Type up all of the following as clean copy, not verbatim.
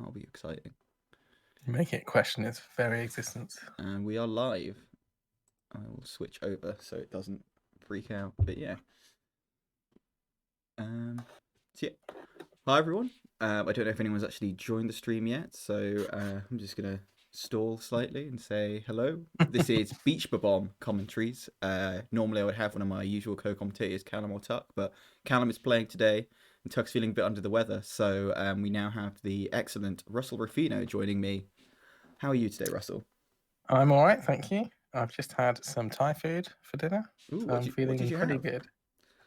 That'll be exciting. You make it question its very existence. And we are live. I will switch over so it doesn't freak out. But yeah. So yeah. Hi everyone. I don't know if anyone's actually joined the stream yet, so I'm just gonna stall slightly and say hello. This is Beach Bob-Omb commentaries. Normally I would have one of my usual co-commentators, Callum or Tuck, but Callum is playing today and Tuck's feeling a bit under the weather, so we now have the excellent Russell Ruffino joining me. How are you today, Russell? I'm all right, thank you. I've just had some Thai food for dinner, Ooh, so what I'm did feeling you pretty have? good.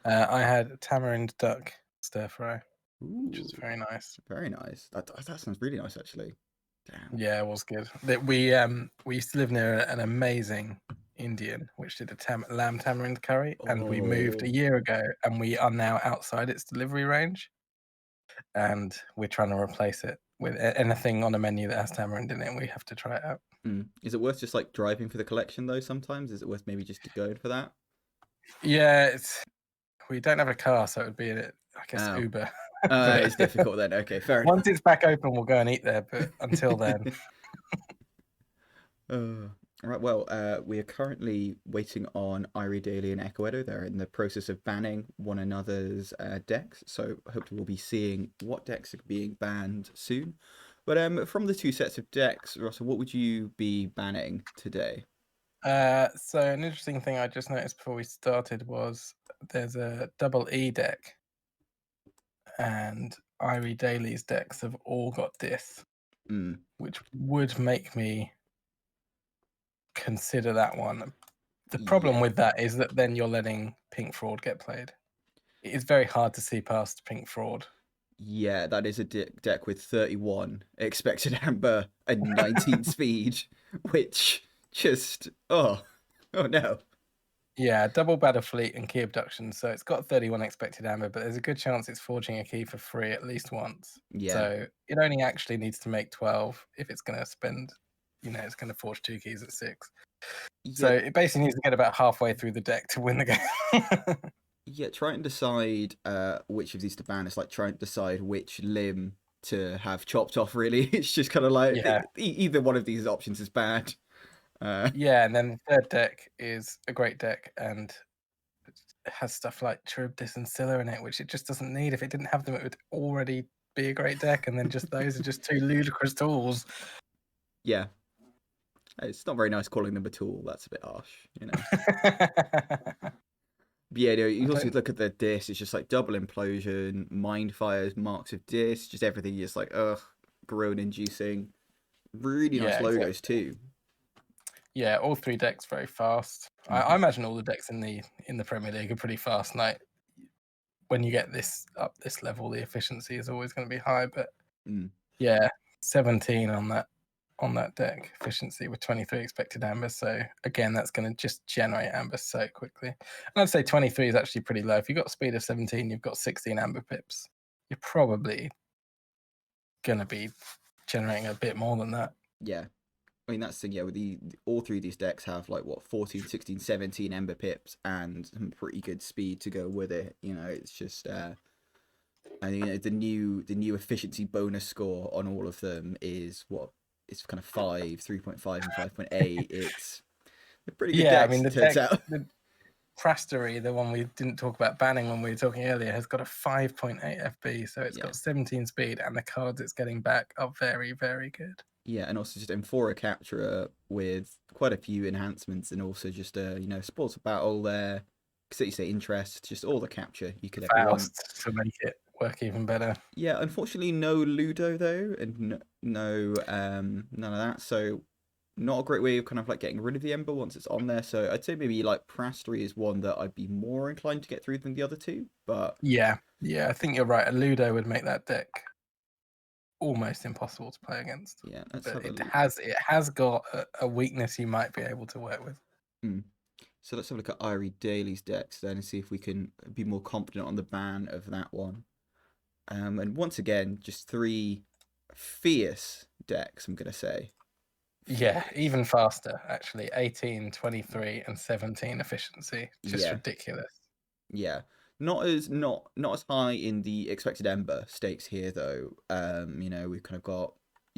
I had tamarind duck stir fry, which was Ooh, very nice. very nice. That sounds really nice, actually. Damn. Yeah, it was good. We used to live near an amazing Indian which did a lamb tamarind curry, and we moved a Oh, year ago, and we are now outside its delivery range, and we're trying to replace it with anything on a menu that has tamarind in it, and we have to try it out. Is it worth just like driving for the collection though? Sometimes is it worth maybe just going for that? Yeah, we don't have a car, so it would be, I guess, Oh, Uber. it's difficult then. Okay, fair enough. Once it's back open, we'll go and eat there. But until then, All right. Well, we are currently waiting on IrieDaily and Eccoeddo. They're in the process of banning one another's decks, so hopefully we'll be seeing what decks are being banned soon. But from the two sets of decks, Russell, what would you be banning today? so an interesting thing I just noticed before we started was there's a double E deck, and IrieDaily's decks have all got Dis, which would make me consider that one. The problem Yeah. with that is that then you're letting Pink Fraud get played. It is very hard to see past Pink Fraud. Yeah, that is a deck with 31 expected amber and 19 speed, which just oh no. Yeah, double Battle Fleet and Key Abduction. So it's got 31 expected amber, but there's a good chance it's forging a key for free at least once. Yeah. So it only actually needs to make 12 if it's going to spend, it's going to forge 2 keys at 6. So Yeah, it basically needs to get about halfway through the deck to win the game. yeah, trying to decide which of these to ban is like trying to decide which limb to have chopped off really. It's just kind of like Yeah. either one of these options is bad. Yeah, and then the third deck is a great deck, and it has stuff like Charybdis and Scylla in it, which it just doesn't need. If it didn't have them, it would already be a great deck, and then just those are just two ludicrous tools. Yeah. It's not very nice calling them a tool. That's a bit harsh, you know. But yeah, no, you also look at the Dis, it's just like double implosion, mind fires, marks of Dis, just everything just like groan inducing. Really nice logos too. Yeah, all three decks very fast. I imagine all the decks in the Premier League are pretty fast. Like when you get this up this level, the efficiency is always going to be high. But yeah, 17 on that deck efficiency with 23 expected amber. So again, that's going to just generate amber so quickly. And I'd say 23 is actually pretty low. If you've got a speed of 17, you've got 16 amber pips. You're probably going to be generating a bit more than that. Yeah. I mean, that's the thing, yeah, with all three of these decks have like what 14, 16, 17 ember pips and some pretty good speed to go with it. You know, it's just I think the new efficiency bonus score on all of them is what it's kind of 5, 3.5, and 5.8. It's a pretty good decks, I mean, turns out. The Prastery, the one we didn't talk about banning when we were talking earlier, has got a 5.8 FB, so it's got 17 speed, and the cards it's getting back are very, very good. Yeah, and also just Amphora Capturer with quite a few enhancements, and also just sports of battle there, city state interest, just all the capture you could ever want to make it work even better. Yeah, unfortunately, no Ludo though, and no none of that. So not a great way of kind of like getting rid of the Ember once it's on there. So I'd say maybe like Prastery is one that I'd be more inclined to get through than the other two. But yeah, I think you're right. A Ludo would make that deck almost impossible to play against. Yeah, but it has got a weakness you might be able to work with. So let's have a look at IrieDaily's decks then and see if we can be more confident on the ban of that one. And once again, just 3 fierce decks, I'm gonna say. Yeah, even faster actually. 18, 23, and 17 efficiency. Just ridiculous. Yeah. Not as high in the expected ember stakes here though. We've kind of got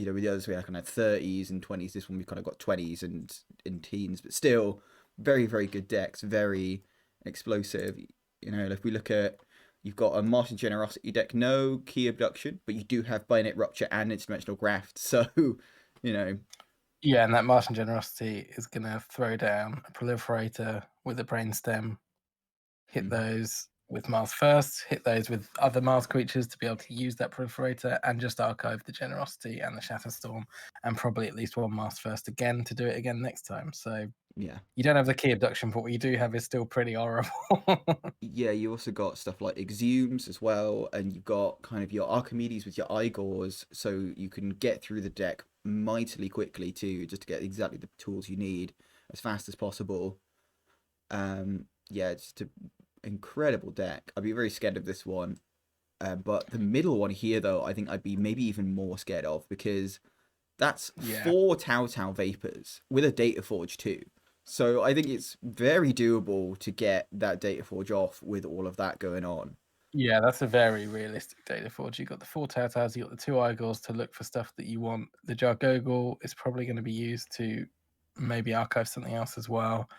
with the others we had kind of 30s and 20s. This one we kind of got 20s and in teens, but still very, very good decks, very explosive. If we look at, you've got a Martian Generosity deck, no key abduction, but you do have Bayonet Rupture and Interdimensional Graft. So, Yeah, and that Martian Generosity is going to throw down a Proliferator with a Brainstem, hit those with Mars first, hit those with other Mars creatures to be able to use that Proliferator, and just archive the Generosity and the Shatterstorm, and probably at least one Mars first again to do it again next time. So yeah. you don't have the key abduction, but what you do have is still pretty horrible. Yeah, you also got stuff like Exhumes as well, and you've got kind of your Archimedes with your Igors, so you can get through the deck mightily quickly too, just to get exactly the tools you need as fast as possible. Yeah, it's just an incredible deck. I'd be very scared of this one. But the middle one here, though, I think I'd be maybe even more scared of, because that's Yeah. 4 Tau Tau Vapors with a Data Forge too. So I think it's very doable to get that Data Forge off with all of that going on. Yeah, that's a very realistic Data Forge. You've got the 4 Tautars, you've got the 2 Igors to look for stuff that you want. The Jargogol is probably going to be used to maybe archive something else as well.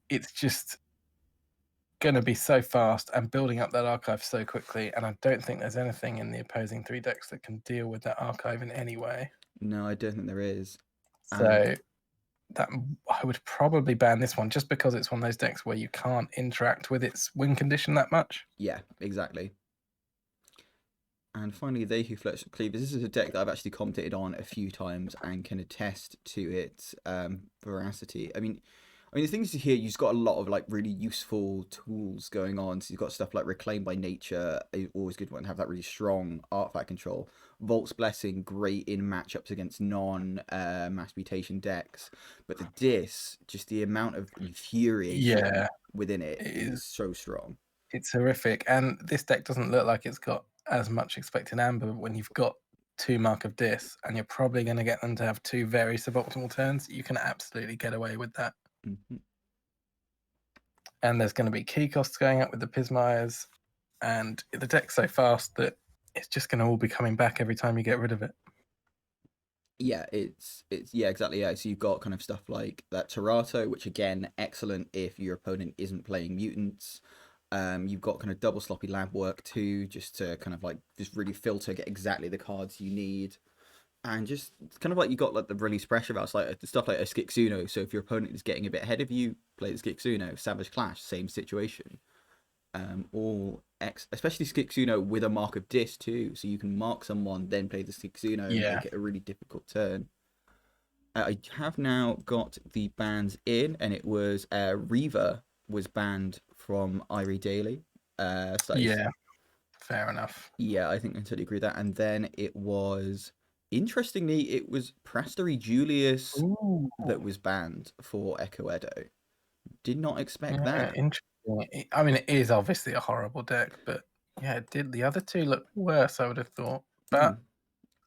It's just going to be so fast and building up that archive so quickly, and I don't think there's anything in the opposing 3 decks that can deal with that archive in any way. No, I don't think there is. So that I would probably ban this one, just because it's one of those decks where you can't interact with its win condition that much. Yeah, exactly. And finally, They Who Flirt Cleavers. This is a deck that I've actually commented on a few times and can attest to its veracity. I mean, the things here, you've got a lot of like really useful tools going on. So you've got stuff like Reclaim by Nature, always good one to have that really strong artifact control. Vault's Blessing, great in matchups against non-mass mutation decks. But the Dis, just the amount of infuriation within it is so strong. It's horrific, and this deck doesn't look like it's got as much expected amber when you've got 2 Mark of Dis, and you're probably going to get them to have 2 very suboptimal turns. You can absolutely get away with that. And there's going to be key costs going up with the Pismires, and the deck's so fast that it's just going to all be coming back every time you get rid of it. Yeah, it's yeah, exactly. Yeah, so you've got kind of stuff like that Terato, which again, excellent if your opponent isn't playing mutants. You've got kind of double sloppy lab work too, just to kind of like just really filter, get exactly the cards you need. And just kind of like you got like the release pressure valves, like stuff like a Skixuno. So if your opponent is getting a bit ahead of you, play the Skixuno. Savage Clash, same situation. Especially Skixuno with a Mark of Dis too, so you can mark someone, then play the Skixuno and make it a really difficult turn. I have now got the bans in, and it was Reaver was banned from IrieDaily. Fair enough. Yeah, I think I totally agree with that. And then it was, interestingly, it was Prastery Julius that was banned for Eccoeddo. Did not expect that. Interesting. I mean, it is obviously a horrible deck, but yeah, it did. The other 2 look worse, I would have thought. But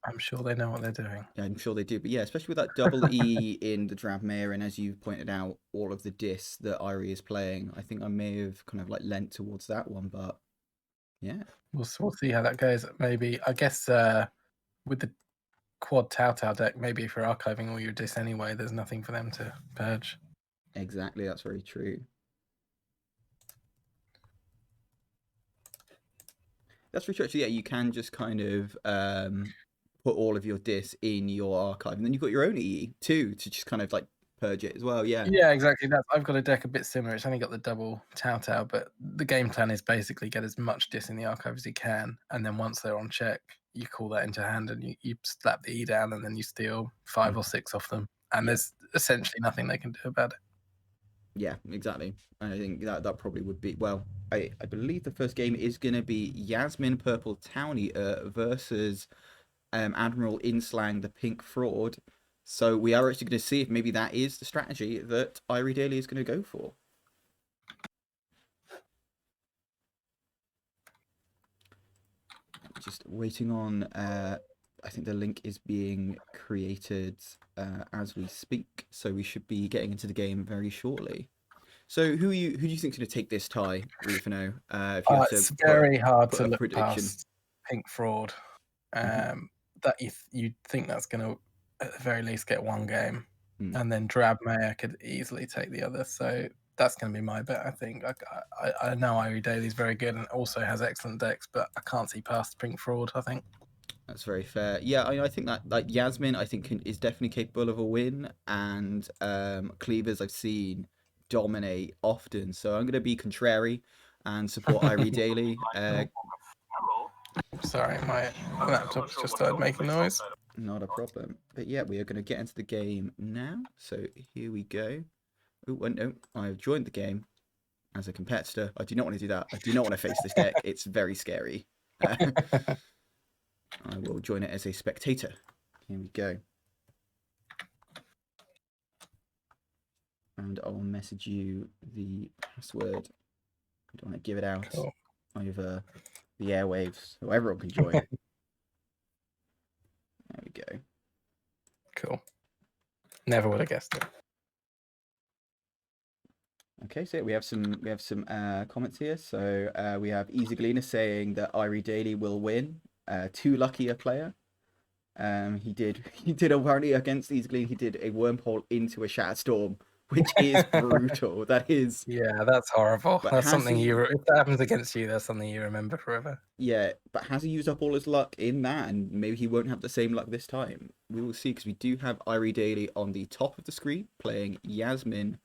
I'm sure they know what they're doing. Yeah, I'm sure they do. But yeah, especially with that double E in the Dravmare, and as you pointed out, all of the Dis that Irie is playing, I think I may have kind of like lent towards that one. But yeah, We'll see how that goes. Maybe, I guess, with the quad Tau Tau deck, maybe if you're archiving all your Dis anyway, there's nothing for them to purge. Exactly, that's very true. That's very true. Actually, yeah, you can just kind of put all of your Dis in your archive, and then you've got your own EE too to just kind of like purge it as well. Yeah. Yeah, exactly. I've got a deck a bit similar. It's only got the double Tau Tau, but the game plan is basically get as much Dis in the archive as you can, and then once they're on check, you call that into hand and you slap the E down, and then you steal 5 or 6 off them, and there's essentially nothing they can do about it. Yeah, exactly. I think that probably would be, well, I believe the first game is going to be Yasmin Purple Townie versus Admiral Inslang the Pink Fraud. So we are actually going to see if maybe that is the strategy that IrieDaily is going to go for. Just waiting on, I think the link is being created as we speak, so we should be getting into the game very shortly. So who do you think is going to take this tie, Rufino? It's very hard to look past Pink Fraud. that you'd think that's going to at the very least get one game, Mm. and then Drab Mayor could easily take the other. So that's going to be my bet. I think. I know IrieDaily is very good and also has excellent decks, but I can't see past Pink Fraud. I think. That's very fair. Yeah, I think that like Yasmin, I think is definitely capable of a win, and Cleavers I've seen dominate often. So I'm gonna be contrary and support IrieDaily. Sorry, my laptop's just started making noise. Not a problem. But yeah, we are gonna get into the game now. So here we go. Oh, no, I've joined the game as a competitor. I do not want to do that. I do not want to face this deck. It's very scary. I will join it as a spectator. Here we go. And I'll message you the password. I don't want to give it out over the airwaves so everyone can join. There we go. Cool. Never would have guessed it. Okay, so we have some comments here. So we have Easy Gleaner saying that IrieDaily will win. Too lucky a player. He did apparently against Easy Gleaner, he did a wormhole into a Shatter Storm, which is brutal. That is. Yeah, that's horrible. But that's something if that happens against you, that's something you remember forever. Yeah, but has he used up all his luck in that, and maybe he won't have the same luck this time? We will see, because we do have IrieDaily on the top of the screen playing Yasmin,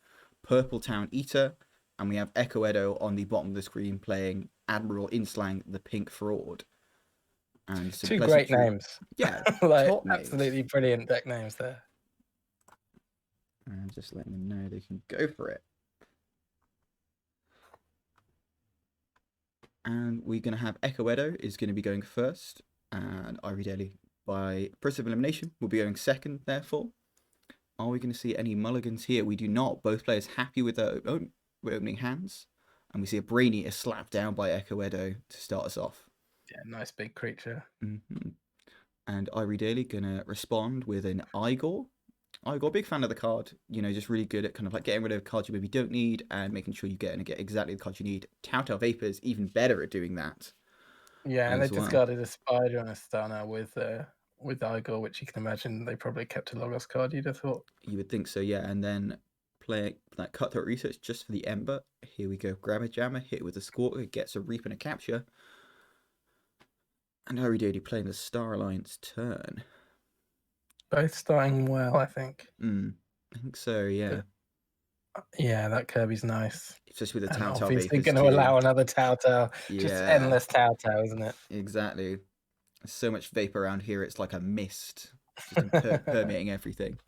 Purple Town Eater, and we have Eccoeddo on the bottom of the screen playing Admiral Inslang, the Pink Fraud. And two great names. Yeah, like top absolutely names. Brilliant deck names there. And just letting them know they can go for it. And we're going to have Eccoeddo is going to be going first, and IrieDaily by process of elimination will be going second, therefore. Are we going to see any mulligans here? We do not. Both players happy with their opening hands. And we see a Brain Eater slapped down by Eccoeddo to start us off. Yeah, nice big creature. Mm-hmm. And IrieDaily going to respond with an Igor. Igor, big fan of the card. You know, just really good at kind of like getting rid of cards you maybe don't need and making sure you get exactly the card you need. Tautau Vapor's even better at doing that. Yeah, and they discarded a Spider and a Stunner with Igor, which you can imagine they probably kept a Logos card, you'd have thought. You would think so, yeah. And then play that Cutthroat Research just for the Ember. Here we go. Grab a Jammer, hit it with a Squawker, gets a Reap and a Capture. And IrieDaily playing the Star Alliance turn. Both starting well, I think. I think so, yeah. Yeah, that Kirby's nice. Especially with the Tautau Vapors. Obviously going to allow another Tautau. Yeah. Just endless Tautau, isn't it? Exactly. There's so much vapor around here, it's like a mist. Just permeating everything.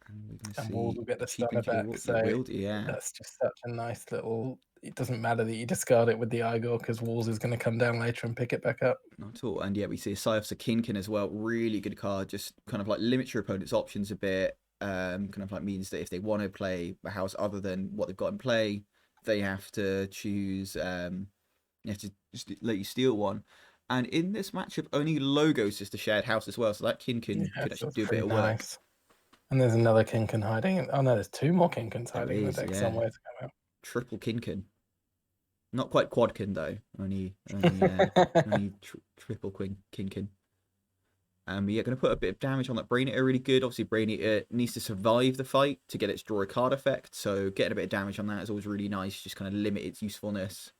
And Wald will get the Stunner back, so yeah. That's just such a nice little... It doesn't matter that you discard it with the Igor, because Walls is going to come down later and pick it back up. Not at all. And yeah, we see a Psyops Kinkin as well. Really good card. Just kind of like limits your opponent's options a bit. Kind of like means that if they want to play a house other than what they've got in play, they have to choose... you have to just let you steal one. And in this matchup, only Logos is the shared house as well. So that Kinkin could actually do a bit of work. And there's another Kinkin hiding. Oh no, there's two more Kinkins hiding in the deck somewhere to come out. Triple Kinkin. Not quite Quadkin though. Only triple Kinkin. And we're going to put a bit of damage on that Brain Eater. Really good. Obviously, Brain Eater needs to survive the fight to get its draw a card effect. So getting a bit of damage on that is always really nice. Just kind of limit its usefulness.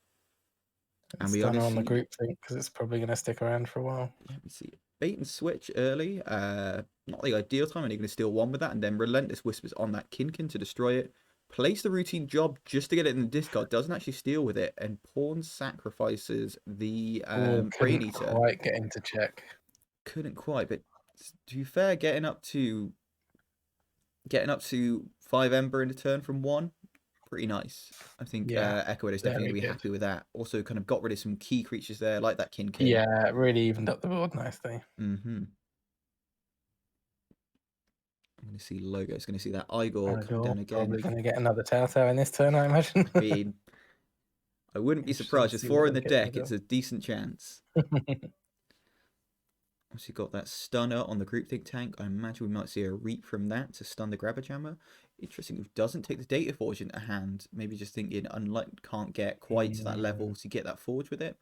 And we are on the group thing because it's probably going to stick around for a while. Yeah, we see bait and switch early. Not the ideal time, and you're going to steal one with that, and then Relentless Whispers on that Kinkin to destroy it. Place the routine job just to get it in the discard. Doesn't actually steal with it, and Pawn sacrifices the Brain Eater. Couldn't quite get into check. Couldn't quite, but to be fair, getting up to 5 Ember in a turn from 1. Pretty nice. I think Eccoeddo is definitely going to be happy with that. Also, kind of got rid of some key creatures there, like that Kinkin. Yeah, it really evened up the board nicely. I'm going to see Logos. Going to see that Igor come down again. Probably going to get another Tautau in this turn, I imagine. I wouldn't be surprised. There's 4 in the deck. It's a decent chance. Obviously got that Stunner on the Groupthink tank. I imagine we might see a Reap from that to stun the Grabber Jammer. Interesting, who doesn't take the Data Forge into hand. Maybe just thinking, unlike, can't get quite to that level to get that Forge with it.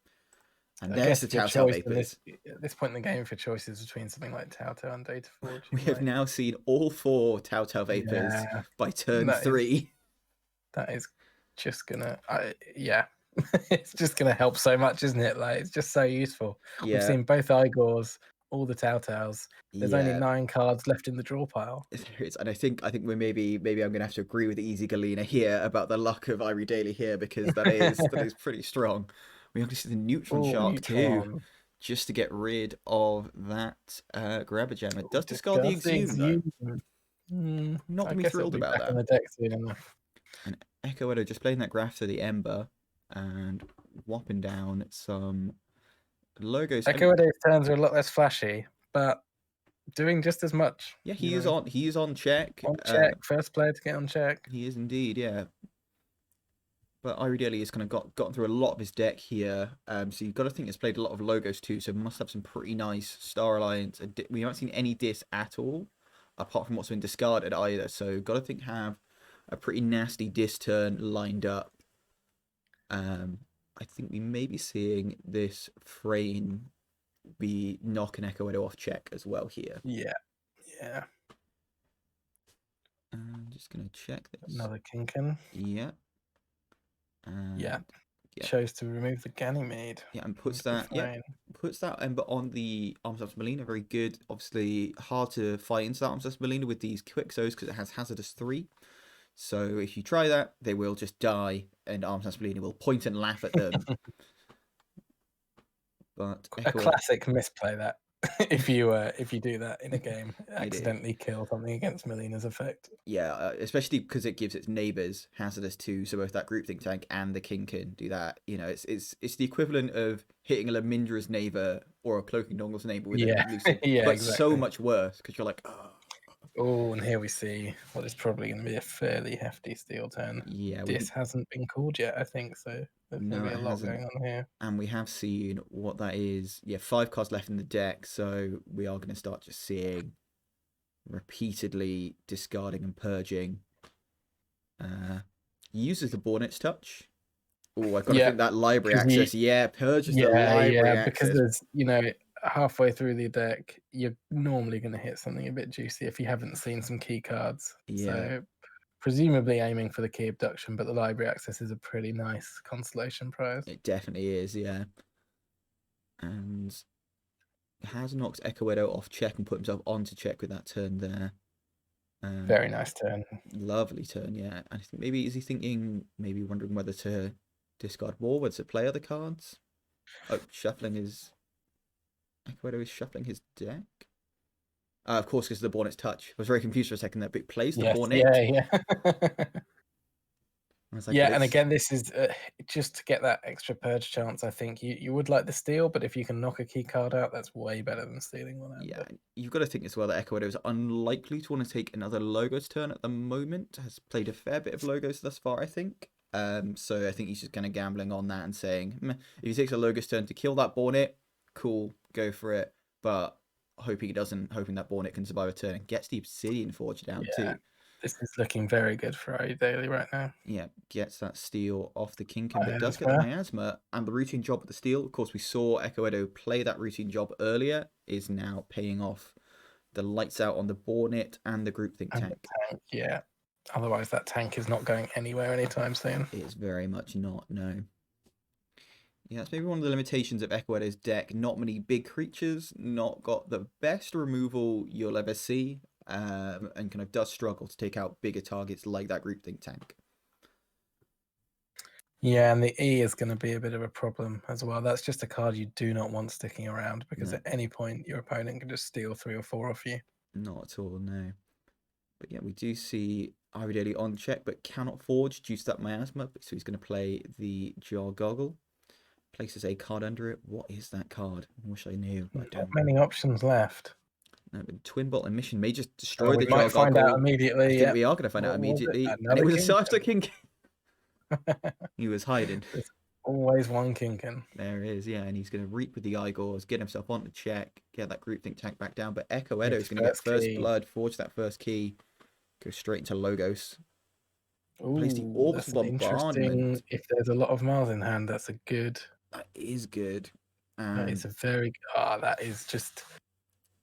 And I there's guess the if your Telltale choice Vapors. at this point in the game, if your choice is between something like Telltale and Data Forge, We have now seen all 4 Telltale Vapors yeah, by turn 3. that is just gonna, yeah, it's just gonna help so much, isn't it? Like, it's just so useful. We've Yeah, seen both Igors, all the Telltales. There's only yeah. 9 cards left in the draw pile. There is, and I think we're maybe I'm gonna have to agree with Easy Galena here about the luck of IrieDaily here, because that is pretty strong. We actually see the Neutron Oh, Shark too, Neutron. just to get rid of that grabber gem. It does discard the Discuss the Exhume though. Not I gonna be guess it'll thrilled be about back in that. the deck soon enough. And Eccoeddo just playing that graph to the Ember and whopping down some logos. Eccoeddo's turns are a lot less flashy, but doing just as much. Yeah, he is on check. On check, first player to get on check. He is indeed, yeah. But IrieDaily has kind of gotten through a lot of his deck here. So you've got to think it's played a lot of logos too. So must have some pretty nice Star Alliance. We haven't seen any dis at all, apart from what's been discarded either. So got to think have a pretty nasty dis turn lined up. I think we may be seeing this Frame be knocking Eccoeddo off check as well here. Yeah. I'm just gonna check this. Another Kinkin. Yeah. Yeah. Chose to remove the Ganymede. Yeah, and puts that Ember on the Armscap's Melina. Very good. Obviously, hard to fight into that Armscap's Melina with these Quixos because it has Hazardous 3. So if you try that, they will just die, and Armscap's Melina will point and laugh at them. But a classic misplay that. if you do that in a game, accidentally kill something against Melina's effect. Yeah, especially because it gives its neighbours Hazardous 2, so both that Groupthink Tank and the Kinkin do that. You know, it's the equivalent of hitting a Lamindra's neighbour or a Cloaking Dongle's neighbour with a Lucid, but exactly. So much worse because you're like, oh, and here we see what is probably going to be a fairly hefty steel turn. Yeah, this hasn't been called yet, I think, so there's going to be a lot going on here. And we have seen what that is. Yeah, 5 cards left in the deck, so we are going to start just seeing repeatedly discarding and purging. Uses the Bornet's Touch. Oh, I've got to think that library access. Purges the library access. Because there's, halfway through the deck, you're normally going to hit something a bit juicy if you haven't seen some key cards. Yeah. So presumably aiming for the key abduction, but the library access is a pretty nice consolation prize. It definitely is, yeah. And has knocked Eccoeddo off check and put himself onto check with that turn there. Very nice turn. Lovely turn, yeah. I think maybe is he thinking, maybe wondering whether to discard more, whether to play other cards? Oh, shuffling his... Eccoeddo is shuffling his deck? Of course, because of the Bornet's Touch. I was very confused for a second there, but plays the Bornet. Yeah. Like, and again, this is just to get that extra purge chance. I think you would like the steal, but if you can knock a key card out, that's way better than stealing one out. Yeah, you've got to think as well that Eccoeddo is unlikely to want to take another Logos turn at the moment. Has played a fair bit of Logos thus far, I think. So I think he's just kind of gambling on that and saying, if he takes a Logos turn to kill that Bornet, cool, go for it. But hoping that Bornet can survive a turn and gets the Obsidian Forge down too. This is looking very good for IrieDaily right now. Yeah, gets that steal off the Kinkin, but does get the Miasma and the routine job with the steal. Of course, we saw Eccoeddo play that routine job earlier, is now paying off the lights out on the Bornet and the Groupthink tank. Yeah, otherwise that tank is not going anywhere anytime soon. It is very much not, no. Yeah, that's maybe one of the limitations of Eccoeddo's deck. Not many big creatures, not got the best removal you'll ever see. And kind of does struggle to take out bigger targets like that Groupthink tank. Yeah, and the E is going to be a bit of a problem as well. That's just a card you do not want sticking around because at any point your opponent can just steal 3 or 4 off you. Not at all, no. But yeah, we do see IrieDaily on check, but cannot forge due to that Miasma. So he's going to play the Jar Goggle. Places a card under it. What is that card? I wish I knew. But not many options left. No, but Twin Bolt Emission may just destroy the Jar Goggle. Find out immediately. I think we are going to find out immediately. And it was a Sifter Kinkin. He was hiding. There's always one Kinkin. There is, yeah, and he's going to reap with the Igors, get himself onto check, get that Groupthink tank back down. But Eccoeddo is going to get first blood, forge that first key, go straight into Logos. Place the Orbital Bombardment. If there's a lot of Mars in hand, that's a good. That is good. It's a very that is just.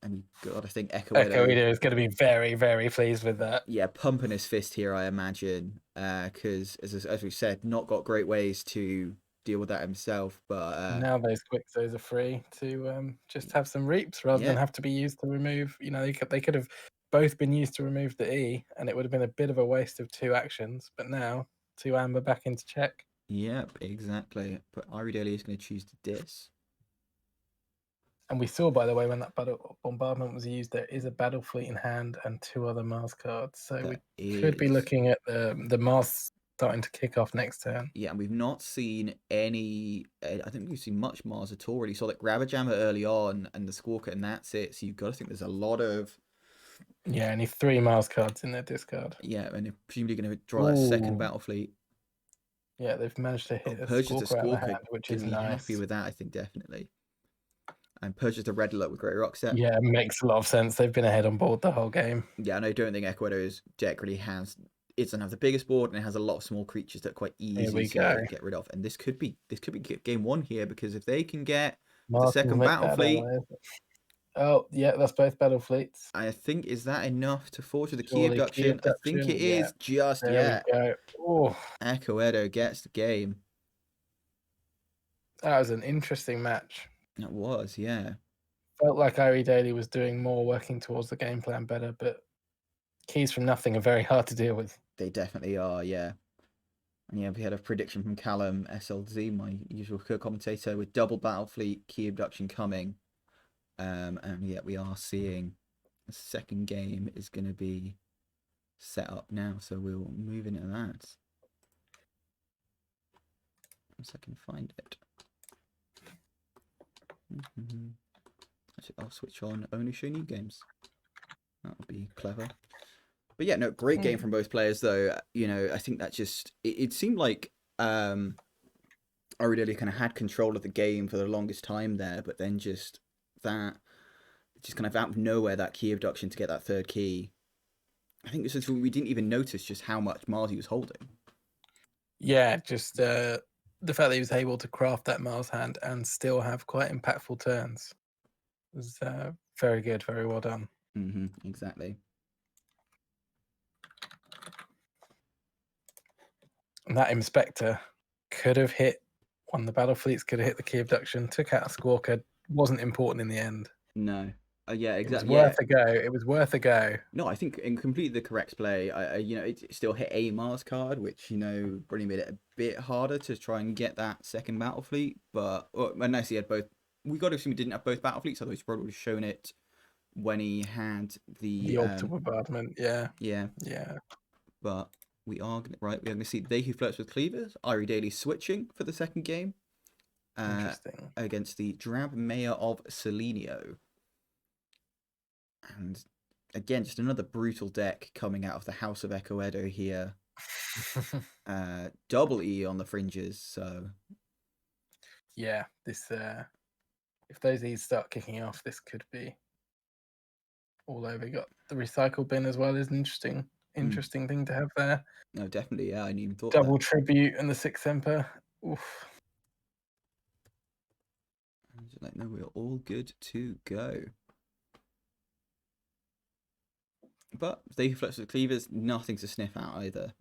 And God, I think Eccoeddo is going to be very, very pleased with that. Yeah, pumping his fist here, I imagine, because as we said, not got great ways to deal with that himself. But now those quixos are free to just have some reaps rather than have to be used to remove. They could have both been used to remove the E, and it would have been a bit of a waste of 2 actions. But now 2 amber back into check. Yep, exactly. But IrieDaily is going to choose to dis. And we saw, by the way, when that bombardment was used, there is a battle fleet in hand and 2 other Mars cards. So we could be looking at the Mars starting to kick off next turn. Yeah, and we've not seen any. I think we've seen much Mars at all. Really saw that Grabber Jammer early on and the Squawker, and that's it. So you've got to think there's a lot of. Yeah, only 3 Mars cards in their discard. Yeah, and they're presumably going to draw that second battle fleet. Yeah, they've managed to hit a Purchase the Squawker out of Squawker, hand, which is nice. Happy with that, I think, definitely. And purchase the Red Alert with Great Rock set. Yeah, it makes a lot of sense. They've been ahead on board the whole game. Yeah, and I don't think Eccoeddo's deck really has. It doesn't have the biggest board, and it has a lot of small creatures that are quite easy to get rid of. And this could be game 1 here, because if they can get the second battle fleet. Oh, yeah, that's both battle fleets. I think, is that enough to forge the key abduction? I think it is. Just there we go. Oh. Eccoeddo gets the game. That was an interesting match. It was, yeah. Felt like IrieDaily was doing more, working towards the game plan better, but keys from nothing are very hard to deal with. They definitely are, yeah. And yeah, we had a prediction from Callum SLZ, my usual co-commentator, with double battle fleet key abduction coming. And yeah, we are seeing the second game is going to be set up now, so we'll move into that. Once I can find it. Actually, I'll switch on only show new games. That would be clever. But yeah, no, great game from both players, though. I think that just it seemed like IrieDaily kind of had control of the game for the longest time there, but then just kind of out of nowhere, that key abduction to get that third key. I think this is we didn't even notice just how much Mars he was holding. Yeah, just the fact that he was able to craft that Mars hand and still have quite impactful turns was very good, very well done. Exactly. And that Inspector could have hit one of the battle fleets, could have hit the key abduction, took out a Squawker, wasn't important in the end. No. Yeah, exactly. It was worth a go. It was worth a go. No, I think in completely the correct play. It still hit a Mars card, which probably made it a bit harder to try and get that second battle fleet. But unless he had both, we got to assume he didn't have both battle fleets. Otherwise, he probably would have shown it when he had the ultimate bombardment. Yeah. But we are we're going to see They Who Flirts with Cleavers. IrieDaily switching for the second game. Interesting. Against the Drab Mayor of Selenio. And again, just another brutal deck coming out of the House of Eccoeddo here. Double E on the fringes, so yeah, this if those E's start kicking off, this could be all over. You got the recycle bin as well. Is an interesting thing to have there. No, definitely, yeah. I didn't even thought double tribute and the 6th Emperor. Oof. No, we're all good to go. But They Who Flirts with Cleavers, nothing to sniff out either.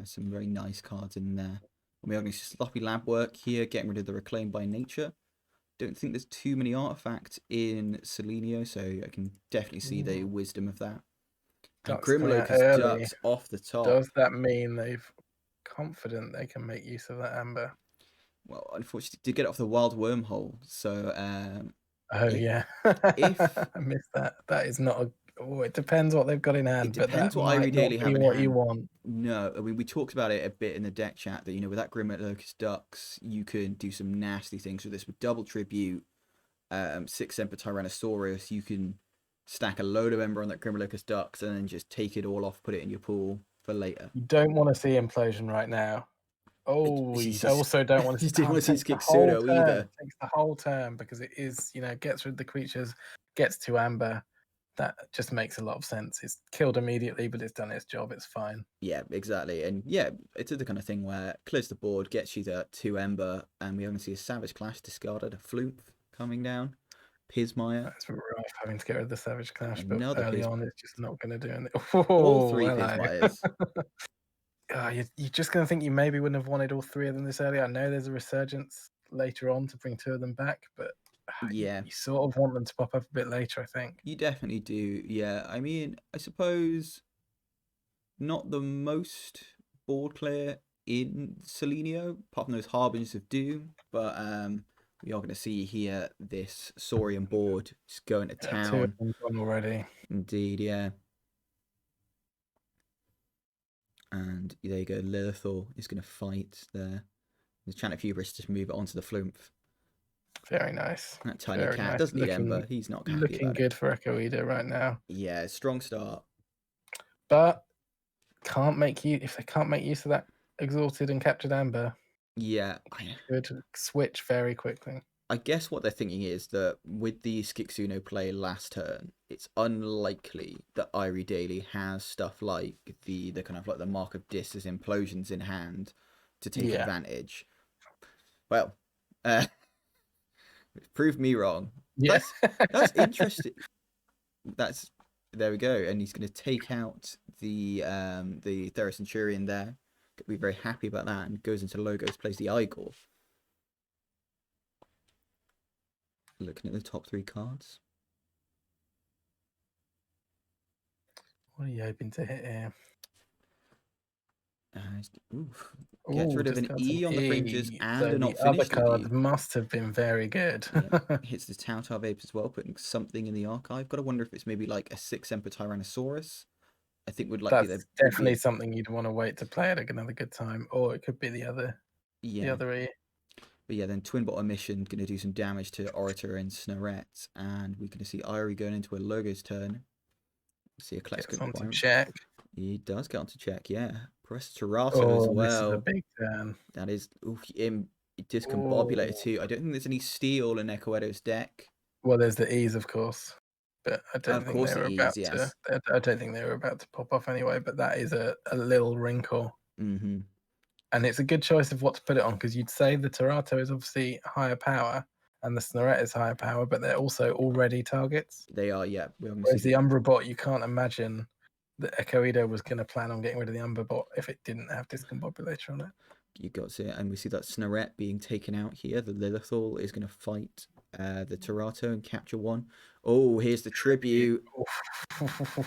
Some very nice cards in there. And we're having sloppy lab work here, getting rid of the Reclaim by Nature. Don't think there's too many artifacts in Selenio, so I can definitely see the wisdom of that. And Grimlocust Ducks off the top. Does that mean they've confident they can make use of that amber? Well, unfortunately, did get off the wild wormhole, so yeah. I missed that. That is not a. Oh, it depends what they've got in hand. It depends but what IrieDaily have in what hand. You want. No, I mean, we talked about it a bit in the deck chat that with that Grimlocust Ducks, you can do some nasty things with this. With double tribute, 6 Emperor Tyrannosaurus, you can stack a load of Ember on that Grimlocust Ducks and then just take it all off, put it in your pool for later. You don't want to see implosion right now. Oh, you also don't want to see. You didn't want to see Eccoeddo either. It takes the whole turn because it is, gets rid of the creatures, gets to amber. That just makes a lot of sense. It's killed immediately, but it's done its job. It's fine. Yeah, exactly. And yeah, it's the kind of thing where clears the board, gets you to 2 Ember, and we only see a Savage Clash discarded, a Flume, coming down. Pismire. That's rough having to get rid of the Savage Clash, but Another early Pismire. on it's just not going to do anything. All Oh, 3 hello. Pismires. You're just going to think you maybe wouldn't have wanted all 3 of them this early. I know there's a resurgence later on to bring 2 of them back, but Yeah. you sort of want them to pop up a bit later, I think. You definitely do. Yeah. I mean, I suppose not the most board player in Selenio, apart from those Harbingers of Doom, but we are going to see here this Saurian board just going to Yeah, 2 of town. them gone already. Indeed, yeah. And there you go, Lilithor is going to fight there. There's Chant of Hubris to move it onto the Flumph. Very nice. That tiny Very cat nice. doesn't need Ember. He's not happy Looking about good for Eccoeddo right now. Yeah, strong start. But if they can't make use of that exalted and captured Amber, yeah, could switch very quickly. I guess what they're thinking is that with the Skixuno play last turn, it's unlikely that IrieDaily has stuff like the kind of like the Mark of Dis' implosions in hand to take advantage. Well, proved me wrong. Yes, that's interesting. There we go, and he's going to take out the Thera Centurion there. Could be very happy about that, and goes into Logos, plays the Igor. Looking at the top 3 cards. What are you hoping to hit here? Gets rid of an E on the fringes and so a not the other finished card review. must have been very good. Hits the Tautar Vapes as well, putting something in the archive. Got to wonder if it's maybe like a 6 Emperor Tyrannosaurus. I think would like That's definitely something you'd want to wait to play at another good time, or it could be the other. The other E. But yeah, then Twin Bottom Mission going to do some damage to Orator and Snoret, and we're going to see Irie going into a Logos turn. See a Klex on to check. He does get on to check, yeah. Press Terato as well. This is a big turn. That is discombobulated too. I don't think there's any steel in Eccoeddo's deck. Well, there's the E's, of course, but I don't think they were about to. I don't think they were about to pop off anyway. But that is a little wrinkle. Mm-hmm. And it's a good choice of what to put it on, because you'd say the Terato is obviously higher power and the Snoret is higher power, but they're also already targets. They are, yeah. Whereas the Umbra bot, you can't imagine that Eccoeddo was going to plan on getting rid of the Umbra bot if it didn't have Discombobulator on it. You got to, and we see that Snoret being taken out here. The Lilithor is going to fight the Terato and capture 1. Oh, here's the tribute.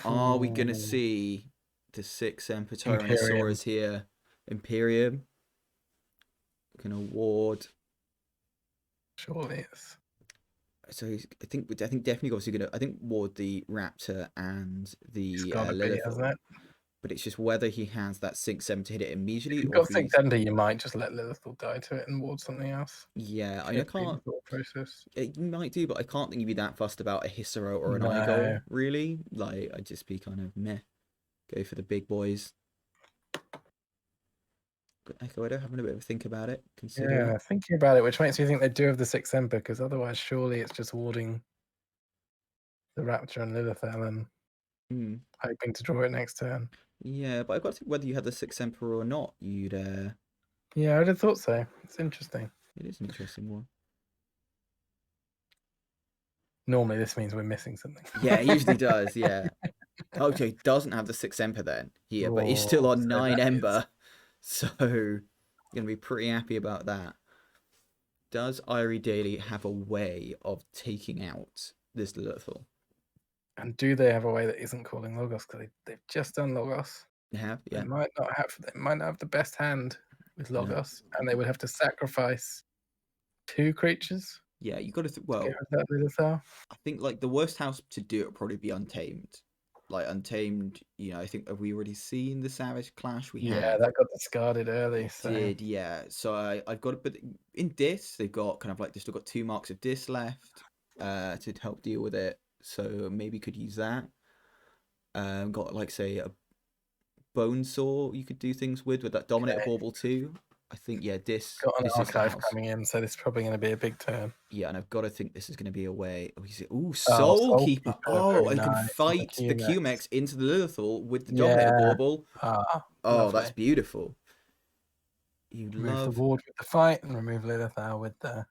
Are we going to see the 6 Emperor Tyrannosaurus here? Imperium. Can award. Surely it's. So I think definitely obviously gonna ward the Raptor and the Lilithor. But it's just whether he has that Sync 7 to hit it immediately. If you've got Sync Tender, you might just let Lilithor die to it and ward something else. Yeah, I can't. Process. It might do, but I can't think you'd be that fussed about a Hissaro or an Igor, really. Like, I'd just be kind of meh. Go for the big boys. Eccoeddo having a bit of a think about it. Yeah, thinking about it, which makes me think they do have the 6 Emperor, because otherwise, surely it's just warding the Raptor and Lilithor and hoping to draw it next turn. Yeah, but I've got to think whether you had the 6 Emperor or not, you'd. Yeah, I'd have thought so. It's interesting. It is an interesting one. Normally, this means we're missing something. Yeah, it usually does, yeah. Okay, he doesn't have the 6 Emperor then here, but he's still on 9 Ember. So, going to be pretty happy about that. Does IrieDaily have a way of taking out this Lilithor? And do they have a way that isn't calling Logos? Because they've just done Logos. They have, yeah. They might not have the best hand with Logos, and they would have to sacrifice 2 creatures. Yeah, you got to I think like the worst house to do it would probably be Untamed. Like Untamed, I think have we already seen the Savage Clash? Yeah, that got discarded early. Did, yeah. So I've got it, but in Dis they've got kind of like they've still got 2 marks of Dis left to help deal with it. So maybe could use that. Got like say a Bone Saw you could do things with that Dominator Bauble too. I think Dis got an archive coming in, so this is probably going to be a big turn. Yeah, and I've got to think this is going to be a way. Soul Keeper. I can fight the Q-Mex into the Lilithor with the Dominator Bauble. That's beautiful. Remove the ward with the fight and remove Lilithor with the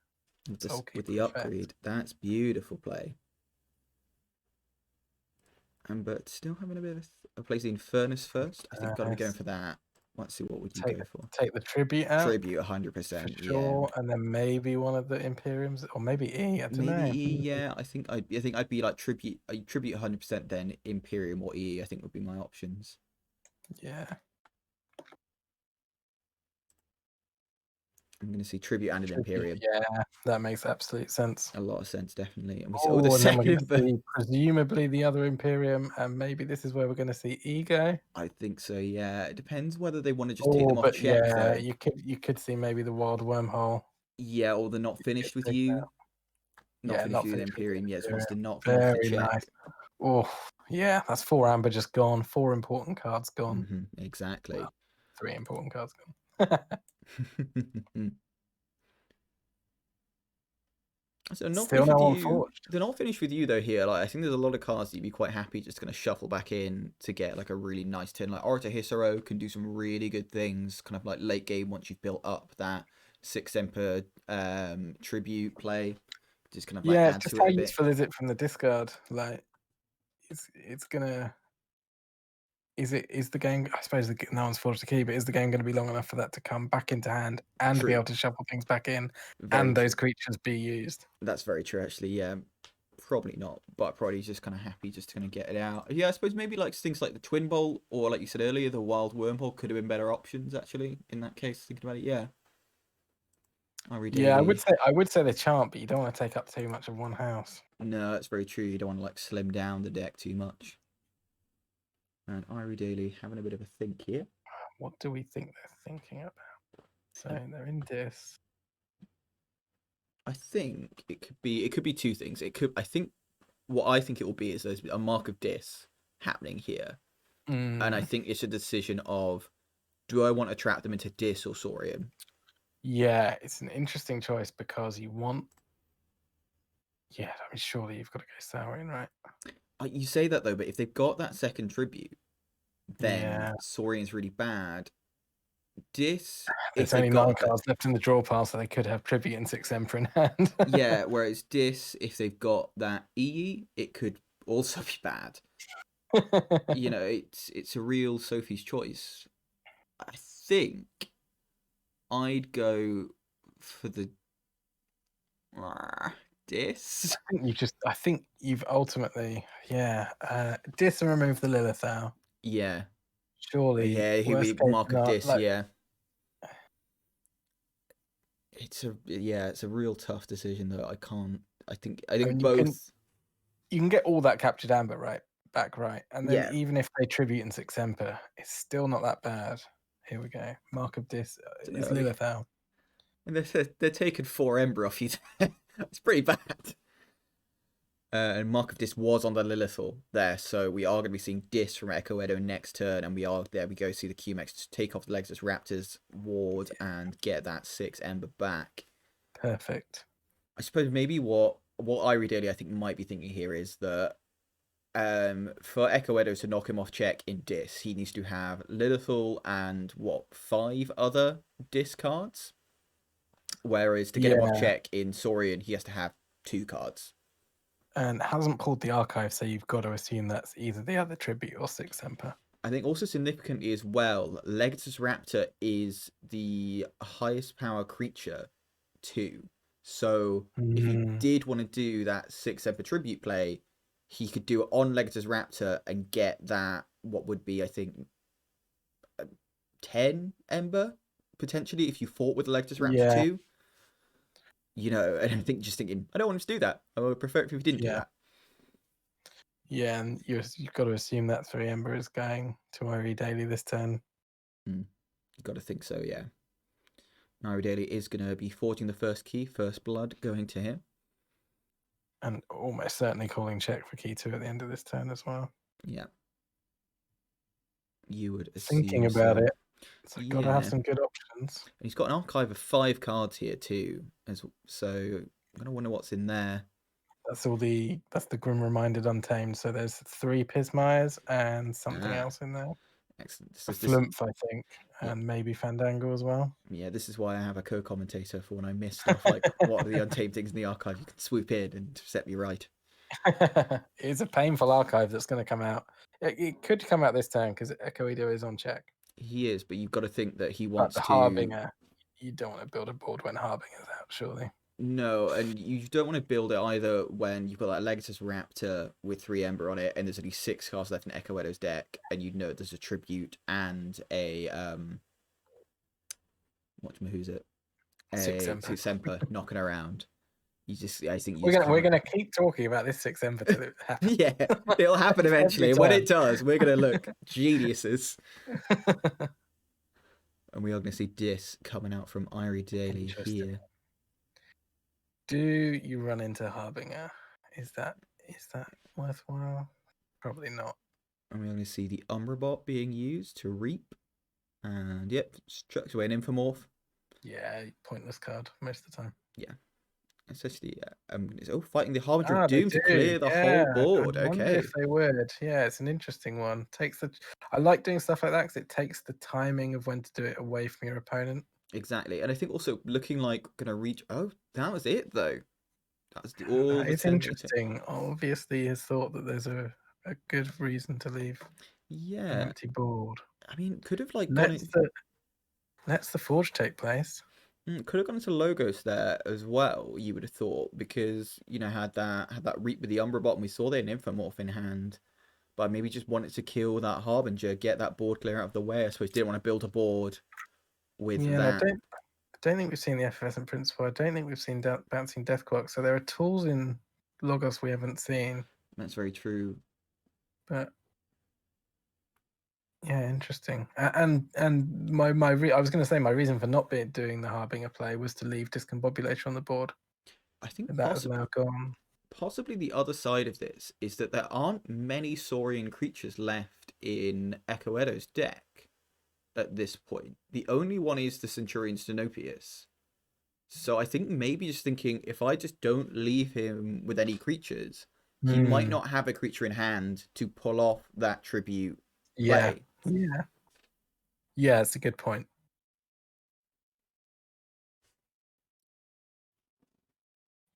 with Soulkeeper the effect. upgrade. That's beautiful play. But still having a bit of a place in Furnace first. I think got to be going for that. Let's see, what would you go for? Take the tribute out. Tribute, For 100%. sure, Yeah. and then maybe one of the Imperiums, or maybe E. I don't know. Maybe E. Yeah, I think I'd be like tribute 100%. Then Imperium or E. I think would be my options. Yeah. I'm going to see tribute and an Imperium. Yeah, that makes absolute sense. A lot of sense, definitely. And we Oh, the and then we're going second. to see presumably the other Imperium, and maybe this is where we're going to see Ego. I think so. Yeah, it depends whether they want to just take them off but check yeah, though. you could see maybe the wild wormhole. Yeah, or they're not finished with you. Not Yeah, finished with the Imperium. Yeah, just wants to knock them off the Very check. nice. Oh, yeah, that's 4 amber just gone. 4 important cards gone. Exactly. Well, 3 important cards gone. So not Still finished no with you. Unforged. They're not finished with you though here. Like I think there's a lot of cards that you'd be quite happy just gonna shuffle back in to get like a really nice turn. Like Orator Hisaro can do some really good things, kind of like late game once you've built up that 6 Emperor tribute play. Just kind of like add just to how it a bit. useful is it from the discard? Like, it's gonna. Is the game? I suppose no one's forged the key, but is the game going to be long enough for that to come back into hand and True. be able to shuffle things back in, Very and those true. creatures be used? That's very true, actually. Yeah, probably not, but probably he's just kind of happy just to kind of get it out. Yeah, I suppose maybe like things like the Twin Bolt or like you said earlier, the Wild Wormhole could have been better options actually in that case. Thinking about it, yeah. Yeah, I would say the chant, but you don't want to take up too much of one house. No, that's very true. You don't want to like slim down the deck too much. And IrieDaily having a bit of a think here. What do we think they're thinking about? So they're in this. I think it could be two things. I think what I think it will be is there's a Mark of Dis happening here. And I think it's a decision of, do I want to trap them into Dis or Saurian? Yeah, it's an interesting choice because you want. Yeah, I mean, surely you've got to go Saurian, right? You say that though, but if they've got that second tribute, then Saurian's really bad. Dis, there's only 9 cards left in the draw pile, so they could have tribute and 6 Emperor in hand. Yeah, whereas Dis, if they've got that EE, it could also be bad. You know, it's a real Sophie's choice. I think I'd go for the Dis. I think you've ultimately, Dis and remove the Lilithal. Yeah. Surely. Yeah, he would be Mark of Dis. Yeah. It's a real tough decision though. I think both. You can get all that captured amber back, and then Yeah. even if they tribute in 6 Emperor, it's still not that bad. Here we go. Mark of Dis is Lilithal. And they're taking 4 Ember off you. It's pretty bad. And Mark of Dis was on the Lilithal there, so we are going to be seeing Dis from Eccoeddo next turn, and we go see the QMX take off the Legatus Raptors ward and get that 6 Ember back. Perfect. I suppose maybe what IrieDaily I think might be thinking here is that for Eccoeddo to knock him off check in Dis, he needs to have Lilithal and 5 other Dis cards. Whereas to get him off check in Saurian, he has to have 2 cards. And hasn't pulled the archive, so you've got to assume that's either the other tribute or 6 Emperor. I think also significantly as well, Legatus Raptor is the highest power creature too. So if he did want to do that 6 Emperor tribute play, he could do it on Legatus Raptor and get that, what would be, I think, 10 Ember, potentially, if you fought with the Legatus Raptor too. You know, and I think just thinking, I don't want him to do that. I would prefer it if he didn't do that. Yeah, and you've got to assume that 3 Ember is going to IrieDaily this turn. You've got to think so, yeah. IrieDaily is going to be forging the first key, first blood going to him. And almost certainly calling check for key 2 at the end of this turn as well. Yeah. You would assume thinking about it. So got to have some good options. And he's got an archive of 5 cards here too, so I'm gonna wonder what's in there. That's the Grim Reminded Untamed. So there's 3 Pismires and something else in there. Excellent. A Flumph, I think, Yeah. and maybe Fandango as well. Yeah, this is why I have a co-commentator for when I miss stuff like what are the untamed things in the archive. You can swoop in and set me right. It's a painful archive that's going to come out. It could come out this turn because Eccoeddo is on check. He is, but you've got to think that he But wants the to. Harbinger, you don't want to build a board when Harbinger's out, surely. No, and you don't want to build it either when you've got that Legatus Raptor with 3 Ember on it, and there's only 6 cards left in Eccoeddo's deck, and you know there's a Tribute and a who's it? Six Ember. 6 Ember knocking around. I think we're gonna keep talking about this 6 Ember till it happens. Yeah, it'll happen eventually. When it does, we're gonna look geniuses. And we are gonna see Dis coming out from IrieDaily here. Do you run into Harbinger? Is that worthwhile? Probably not. And we're going to see the Umbrabot being used to reap. And yep, chucks away an Infomorph. Yeah, pointless card most of the time. Yeah. Essentially, fighting the Harbinger of Doom to clear the whole board. I wonder if they would. Yeah, it's an interesting one. I like doing stuff like that because it takes the timing of when to do it away from your opponent. Exactly. And I think also looking like going to reach... Oh, that was it, though. That was it's interesting. Obviously, has thought that there's a good reason to leave an empty board. I mean, could have like lets the Forge take place. Could have gone into Logos there as well, you would have thought, because, you know, had that Reap with the Umbrabot, and we saw they had an Infomorph in hand. But maybe just wanted to kill that Harbinger, get that board clear out of the way. I suppose didn't want to build a board with that. I don't think we've seen the Effervescent Principle. I don't think we've seen Bouncing Deathquark. So there are tools in Logos we haven't seen. That's very true. But yeah, interesting. And I was going to say my reason for not doing the Harbinger play was to leave Discombobulator on the board. I think that is now gone. Possibly the other side of this is that there aren't many Saurian creatures left in Eccoeddo's deck at this point. The only one is the Centurion Stenopius. So I think maybe just thinking, if I just don't leave him with any creatures, he might not have a creature in hand to pull off that tribute play. Yeah, it's a good point.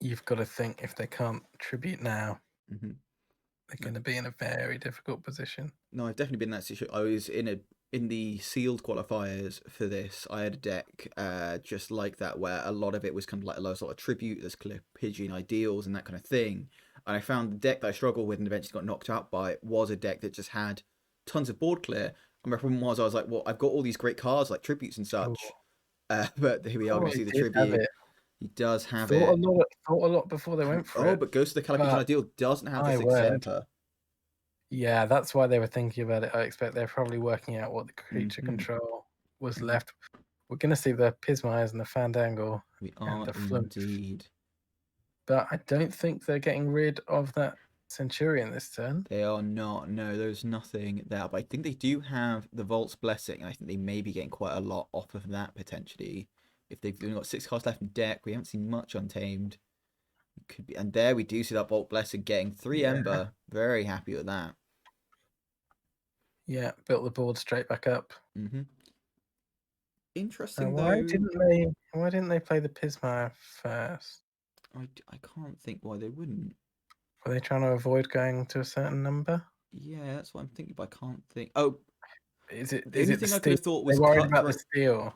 You've got to think, if they can't tribute now, they're going to be in a very difficult position. No, I've definitely been in that situation. I was in the sealed qualifiers for this. I had a deck just like that, where a lot of it was kind of like a lot of tribute, there's clear Pigeon ideals and that kind of thing. And I found the deck that I struggled with and eventually got knocked out by was a deck that just had tons of board clear. And my problem was, I was like, well, I've got all these great cards like tributes and such, but here we are going to see the tribute. He does have it. Thought a lot before they went for it. Oh, but Ghost of the Calipigeon Ideal doesn't have the 6 Emperor. Yeah, that's why they were thinking about it. I expect they're probably working out what the creature control was left. We're going to see the Pismires and the Fandango. We are indeed. But I don't think they're getting rid of that Centurion this turn. They are not. No, there's nothing there. But I think they do have the Vault's Blessing. And I think they may be getting quite a lot off of that, potentially. If they've only got 6 cards left in deck, we haven't seen much untamed. It could be, and there we do see that Vault Blessing getting 3 Ember. Very happy with that. Yeah, built the board straight back up. Interesting, why didn't they play the Pismire first? I can't think why they wouldn't. Were they trying to avoid going to a certain number? Yeah, that's what I'm thinking, but I can't think. Oh, is it the only thing I could have thought was worried about the steal?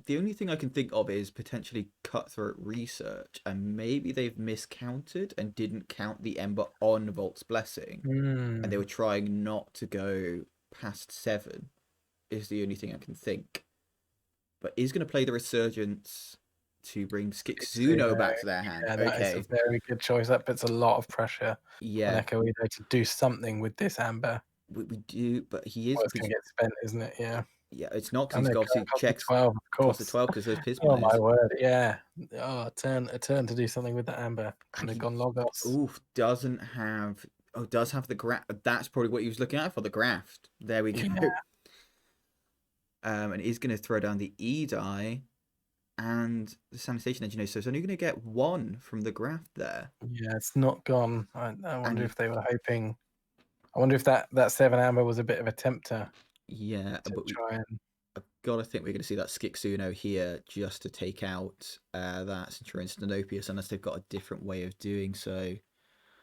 The only thing I can think of is potentially Cutthroat Research, and maybe they've miscounted and didn't count the Ember on Vault's Blessing, and they were trying not to go past 7. Is the only thing I can think. But is going to play the Resurgence to bring Skixuno back to their hand. Yeah, that is a very good choice. That puts a lot of pressure on Eccoeddo to do something with this Amber. We do, but he is... Well, it's going to get spent, isn't it? Yeah. Yeah, it's not, because he's obviously checks 12, of course. Cost 12 because those Pismires. Oh my word, yeah. Oh, a turn to do something with the Amber. And they've gone Logos. Oof, does have the graft. That's probably what he was looking at for the graft. There we go. Yeah. And he's going to throw down the E-die and the Sanitation Engineer. So it's only going to get 1 from the graft there. Yeah, it's not gone. I wonder if they were hoping... I wonder if that 7 Amber was a bit of a tempter. Yeah, to but try and. I've got to think we're going to see that Skixuno here just to take out that Centurion Stenopius, unless they've got a different way of doing so.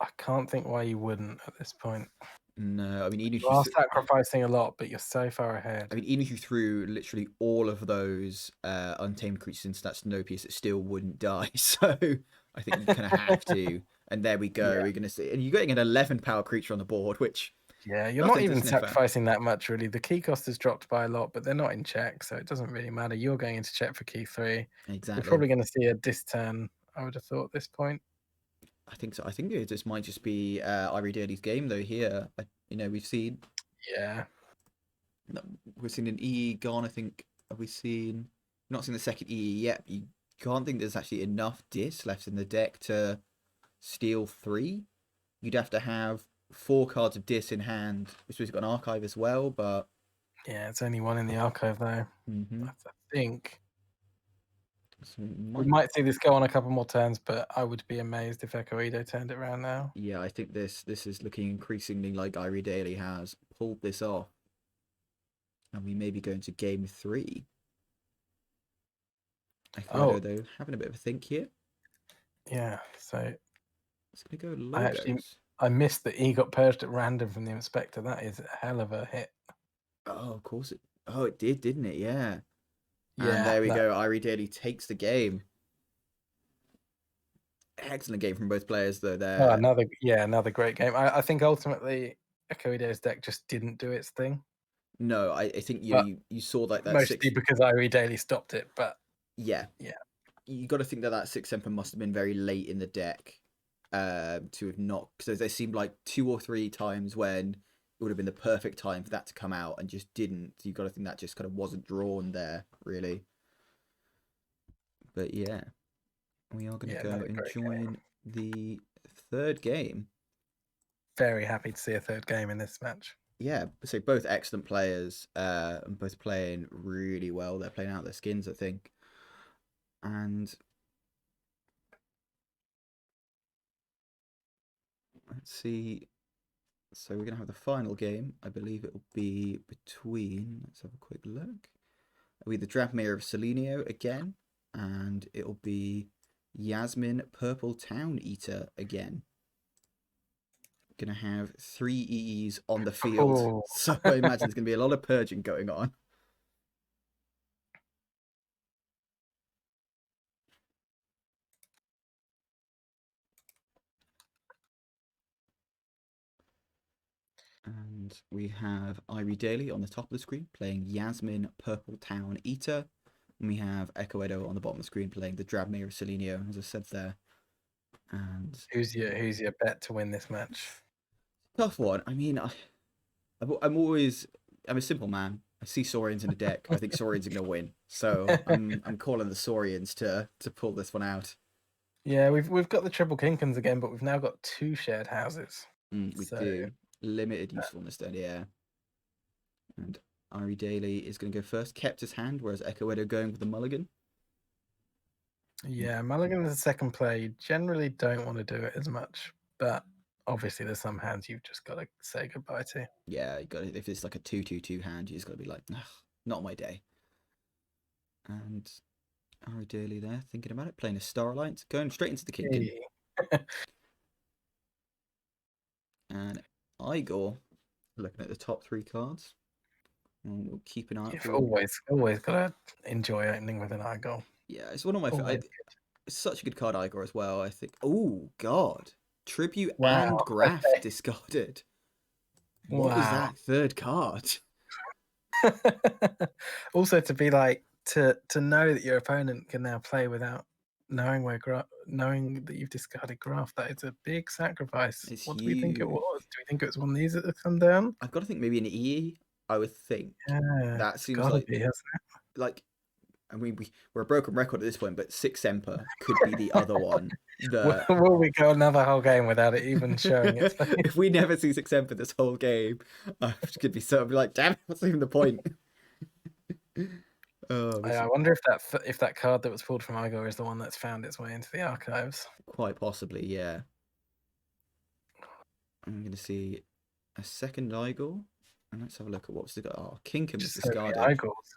I can't think why you wouldn't at this point. No, I mean, even if You are sacrificing a lot, but you're so far ahead. even if you threw literally all of those untamed creatures into that Stenopius, it still wouldn't die. So I think you kind of have to. And there we go. Yeah. We're going to see, and you're getting an 11 power creature on the board, which Yeah, you're not nothing to even sniff at. sacrificing that much, really. The key cost has dropped by a lot, but they're not in check, so it doesn't really matter. You're going into check for key 3. Exactly. We're probably going to see a disturn, I would have thought, at this point. I think so. I think this might just be IrieDaily's game, though, here. We've seen... Yeah. We've seen an EE gone, I think. Have we seen... Not seen the second EE yet. You can't think there's actually enough dis left in the deck to steal 3. You'd have to have 4 cards of dis in hand. Which we've got an archive as well, but... Yeah, it's only 1 in the archive, though. Mm-hmm. I think... So we might see this go on a couple more turns, but I would be amazed if Eccoeddo turned it around now. Yeah, I think this is looking increasingly like IrieDaily has pulled this off. And we may be going to game 3. Eccoeddo, though, having a bit of a think here. Yeah, so... It's going to go logos. I missed that he got purged at random from the Inspector. That is a hell of a hit. Oh, of course it... Oh, it did, didn't it? Yeah. Yeah, and there we go. IrieDaily takes the game. Excellent game from both players, though. There. Oh, another great game. I think ultimately Eccoeddo's deck just didn't do its thing. No, I think you saw that mostly because IrieDaily stopped it. But yeah, you got to think that 6 Emperor must have been very late in the deck to have not, because there seemed like 2 or 3 times when it would have been the perfect time for that to come out and just didn't. You got to think that just kind of wasn't drawn there, really. But yeah, we are going to go and join the 3rd game. Very happy to see a 3rd game in this match. Yeah, so both excellent players, and both playing really well. They're playing out their skins, I think. And let's see. So we're going to have the final game. I believe it will be between... Let's have a quick look. It'll be the Drapmere of Selenio again. And it'll be Yasmin Purple Town Eater again. Going to have 3 EEs on the field. Oh. So I imagine there's going to be a lot of purging going on. And we have IrieDaily on the top of the screen playing Yasmin Purple Town Eater. And we have Eccoeddo on the bottom of the screen playing the Drapmere of Selenio, as I said there. And who's your bet to win this match? Tough one. I mean, I'm a simple man. I see Saurians in the deck. I think Saurians are going to win. So I'm calling the Saurians to pull this one out. Yeah, we've got the triple Kinkens again, but we've now got 2 shared houses. We do. Limited usefulness then, yeah. And IrieDaily is going to go first. Kept his hand, whereas Eccoeddo going with the mulligan. Yeah, mulligan is the second play. Generally don't want to do it as much, but obviously there's some hands you've just got to say goodbye to. Yeah, you got to, if it's like a 2/2/2 hand, you just got to be like, not my day. And IrieDaily there, thinking about it, playing a Star Alliance, going straight into the Kinken. Hey. And Igor, looking at the top 3 cards. And we'll keep an eye out. You've always got to enjoy opening with an Igor. Yeah, it's one of my favorites. It's such a good card, Igor, as well, I think. Oh, God. Tribute and Graph discarded. What was that 3rd card? Also, to be like, to know that your opponent can now play without knowing knowing that you've discarded Graph, that is a big sacrifice. What do we think it was? Do we think it was one of these that have come down? I've got to think maybe an EE, I would think. Yeah, that seems like, hasn't it? Like, I mean, we're a broken record at this point, but 6 Emperor could be the other one. Will we go another whole game without it even showing its face? If we never see 6 Emperor this whole game, I could be so like, damn, what's even the point? I wonder if that card that was pulled from Igor is the one that's found its way into the archives. Quite possibly, yeah. I'm going to see a second Igor. And let's have a look at what's the. Oh, Kinkin was Just so many discarded. Eyeballs.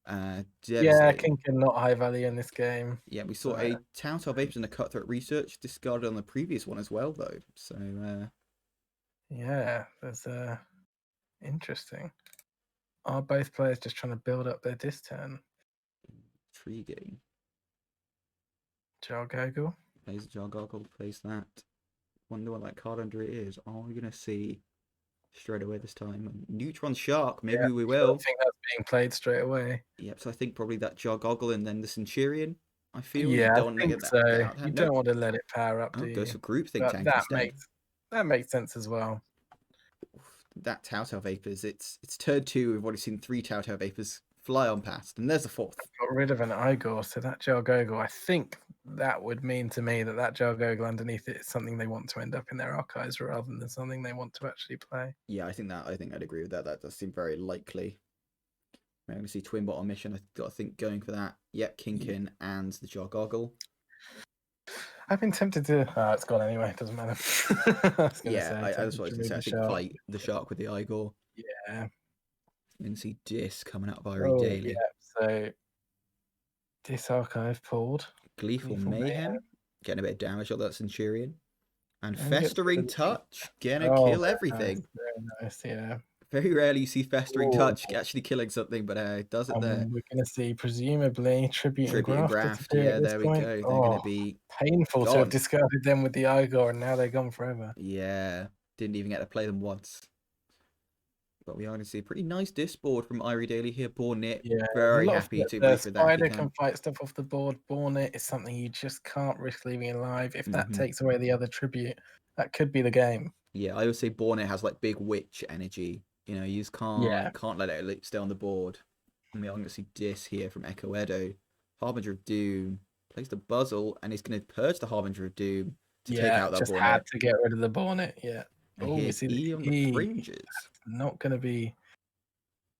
Yeah, Devastating. Kinkin not high value in this game. Yeah, we saw So, a Telltale Vapors and a Cutthroat Research discarded on the previous one as well, though. So, yeah, there's interesting. Are both players just trying to build up their disc turn? intriguing. Jargogle. Plays a Jargargle, plays that. Wonder what that card under it is. Are we going to see straight away this time? Neutron Shark, maybe we will. I think that's being played straight away. Yep, so I think probably that Jargargle and then the Centurion. I feel Yeah, you don't I want to think get so. that out of You hand. don't Nope. want to let it power up, Oh, do you? goes for Group Think But Tank that instead. makes sense as well. That Telltale Vapors, it's turn 2. We've already seen 3 Telltale Vapors fly on past, and there's the 4th. Got rid of an Igor, so that Jargogle, I think that would mean to me that Jargogle underneath it is something they want to end up in their archives rather than something they want to actually play. Yeah, I think I'd agree with that. That does seem very likely. We're going to see Twin Bottom Mission. I've got to think going for that. Yep, Kinkin and the Jargargle. I've been tempted to. It's gone anyway. It doesn't matter. That's what I was going to say. I think fight the shark with the Igor. Yeah. You can see Dis coming out of IrieDaily. Yeah. So Dis Archive pulled. Gleeful Mayhem. Getting a bit of damage on that Centurion. And Festering Touch. Gonna kill everything. Very nice, yeah. Very rarely you see Festering Touch actually killing something, but it does it there. We're going to see, presumably, Tribute and Graft. Yeah, there we go. They're going to be painful gone. to have discarded them with the Igor, and now they're gone forever. Yeah, didn't even get to play them once. But we are going to see a pretty nice disc board from IrieDaily here. Bornit, very happy to wait for that. Spider can fight stuff off the board. Bornit is something you just can't risk leaving alive. If that takes away the other tribute, that could be the game. Yeah, I would say Bornit has like big witch energy. You know, you just can't let it stay on the board. And we are going to see Dis here from Eccoeddo. Harbinger of Doom plays the Buzzle, and he's going to purge the Harbinger of Doom to take out that just Bornit. had to get rid of the Bornit. Yeah. We see the E on the fringes. Not going to be.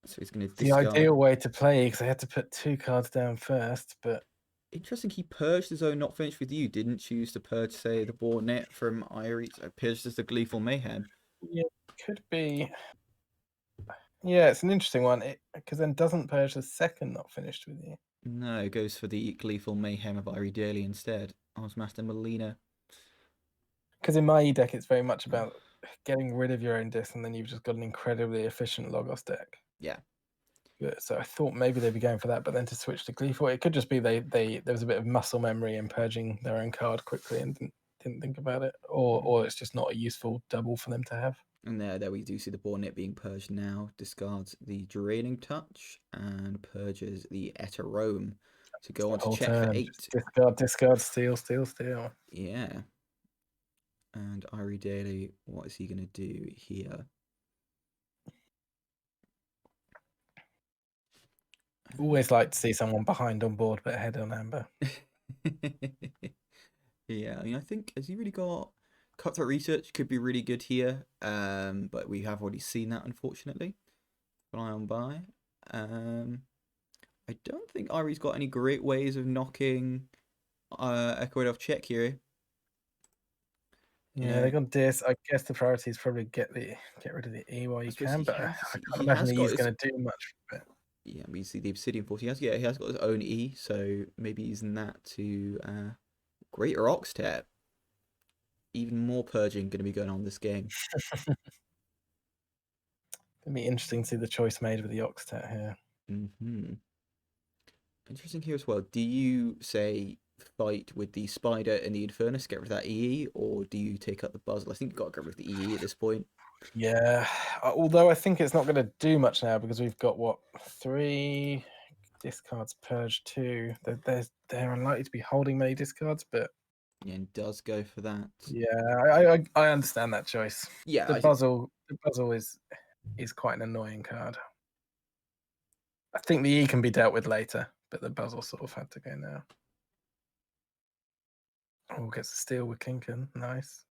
So he's going to the ideal way to play, because I had to put 2 cards down first, but. Interesting, he purged his own Not Finished With You. Didn't choose to purge, say, the Bornit from Irie. So purged as the Gleeful Mayhem. Yeah, could be. Yeah, it's an interesting one, because then doesn't purge the second Not Finished With You. No, it goes for the Gleeful Mayhem of IrieDaily instead. Ozmaster Molina. Because in my E deck, it's very much about getting rid of your own disc, and then you've just got an incredibly efficient Logos deck. Yeah. So I thought maybe they'd be going for that, but then to switch to Gleeful, it could just be there was a bit of muscle memory in purging their own card quickly and didn't think about it, or it's just not a useful double for them to have. And there we do see the Bornit being purged now. Discards the Draining Touch and purges the Eterome to go on to check for 8. Discard, steal. Yeah. And IrieDaily, what is he going to do here? Always like to see someone behind on board but ahead on amber. Yeah, I mean, I think, has he really got... Cutthroat Research could be really good here, but we have already seen that, unfortunately. Fly on by. I don't think Irie's got any great ways of knocking Eccoeddo off check here. Yeah, they got Dis. I guess the priority is probably get rid of the E while you can, but I can't imagine he's going to do much for it. Yeah, we see the Obsidian Force. He has got his own E, so maybe using that to Greater Oxtet. Even more purging going to be going on this game. It'll be interesting to see the choice made with the Oxtet here. Interesting here as well. Do you say fight with the Spider and the Infernus, get rid of that EE, or do you take up the Buzzle? I think you've got to get rid of the EE at this point. Yeah, although I think it's not going to do much now because we've got, 3 discards purged 2. They're unlikely to be holding many discards, but... Yeah, and does go for that. Yeah, I understand that choice. Yeah, the Buzzle is quite an annoying card. I think the E can be dealt with later, but the Buzzle sort of had to go now. Oh, gets a steal with Kinkin. Nice.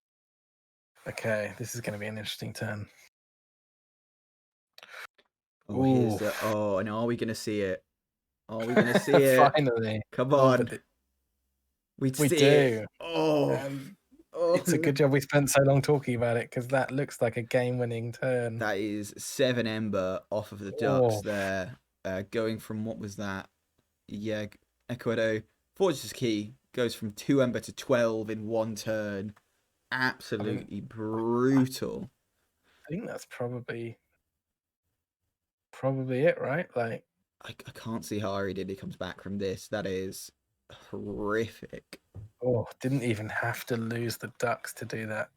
Okay, this is going to be an interesting turn. Oh, and are we going to see it? Are we going to see it? Finally. Come on. We do. it. Oh, It's a good job we spent so long talking about it, because that looks like a game-winning turn. that is 7 Ember off of the Ducks Oh, there. Going from, what was that? Yeah, Eccoeddo forges key, goes from 2 Ember to 12 in one turn. Absolutely brutal. I think that's probably it, right? Like, I can't see how IrieDaily comes back from this. That is horrific. oh, didn't even have to lose the Ducks to do that.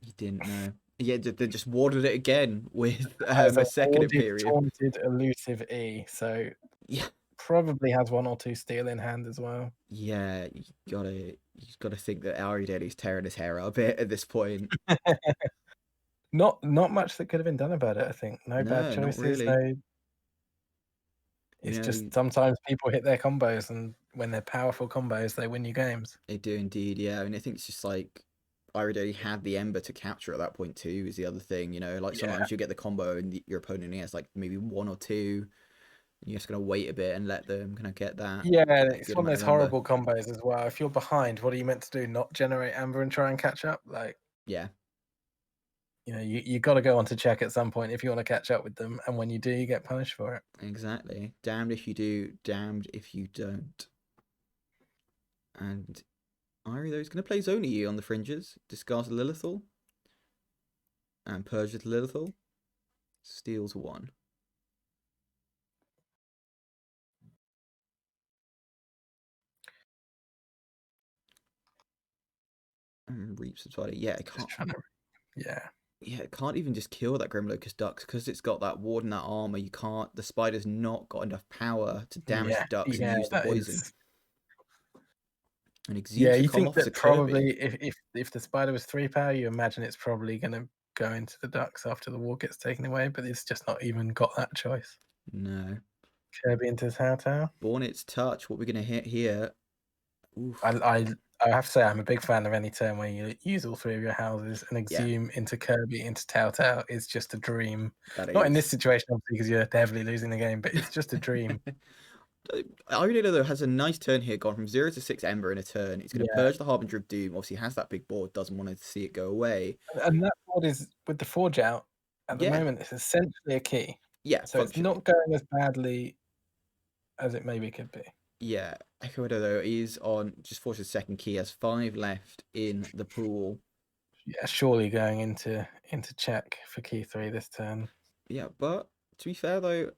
He didn't know. Yeah, they just warded it again with Has a second warded, period. taunted, elusive E, so Yeah, probably has 1 or 2 steel in hand as well. yeah. You gotta think that IrieDaily's tearing his hair out a bit at this point. Not much that could have been done about it, I think. No bad No, not choices. really. It's You know, just sometimes people hit their combos, and when they're powerful combos, they win you games. they do indeed. Yeah, I mean, I think it's just like IrieDaily had the Ember to capture at that point too. Is the other thing, like Yeah. sometimes you get the combo and your opponent only has like maybe 1 or 2. And you're just gonna wait a bit and let them kind of get that. Yeah, Get it's good one of amount those of Ember. horrible combos as well. If you're behind, what are you meant to do? Not generate amber and try and catch up? Like, Yeah, you got to go on to check at some point if you want to catch up with them, and when you do, you get punished for it. exactly. Damned if you do, damned if you don't. And Irie though is gonna play Zoni on the fringes, discards Lilithal, and purges Lilithal. Steals 1. And reaps the body. Yeah, it Just can't. trying to, yeah. Yeah, it can't even just kill that Grim Locust Ducks because it's got that ward and that armor. You can't. The spider's not got enough power to damage the ducks and use the That poison. is. And Yeah, exudes the you com think off as a that probably Kirby. if the spider was 3 power, you imagine it's probably going to go into the ducks after the wall gets taken away, but it's just not even got that choice. No. Kirby into Tower. Born its touch. What we're gonna hit here? Oof. I have to say I'm a big fan of any turn where you use all 3 of your houses and Yeah, exhume into Kirby into Tao is just a dream. that Not in this is. situation, obviously, because you're heavily losing the game, but it's just a dream. IrieDaily though has a nice turn here, gone from 0 to 6 Ember in a turn. He's going to Yeah, purge the Harbinger of Doom. Obviously, has that big board, doesn't want to see it go away. and that board is with the Forge out at the Yeah, moment. It's essentially a key, yeah, so it's functionally. not going as badly as it maybe could be. Yeah, Eccoeddo though is on just forces second key, has 5 left in the pool. Yeah, surely going into check for key 3 this turn. Yeah, but to be fair though,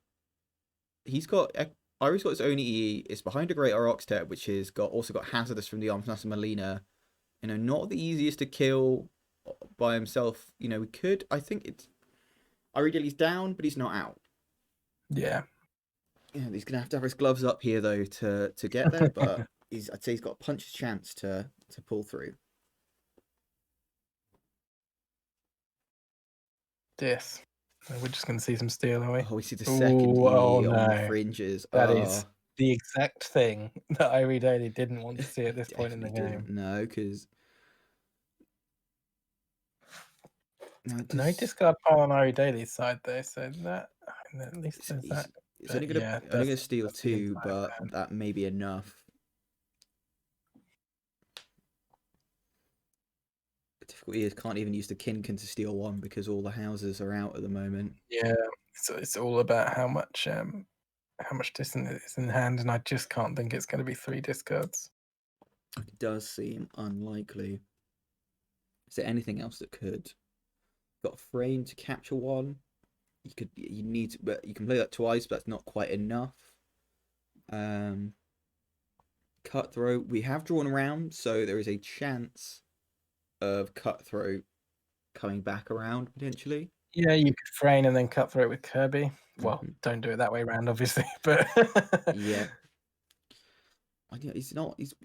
he's got Irie's got his own EE. It's behind a Great Oxtep, which has also got Hazardous from the Arms Melina. Not the easiest to kill by himself. We could. I think it's IrieDaily's down, but he's not out. Yeah. Yeah, he's gonna have to have his gloves up here though to get there, but I'd say he's got a puncher's chance to pull through. This. We're just going to see some steel, are we? Oh, we see the second E on the fringes. That is the exact thing that IrieDaily didn't want to see at this point in the game. No, because no discard pile on IrieDaily's side though, so that at least there's that. It's only gonna steal 2, but that may be enough. The difficulty is can't even use the Kinkin to steal 1 because all the houses are out at the moment. Yeah, so it's all about how much distance is in hand, and I just can't think it's going to be 3 discards. It does seem unlikely. Is there anything else that could? Got a frame to capture 1. You need to, but you can play that twice, but that's not quite enough. Cutthroat. We have drawn around, so there is a chance of Cutthroat coming back around potentially. Yeah, you could frame and then Cutthroat with Kirby. Well, don't do it that way around, obviously, but yeah. He's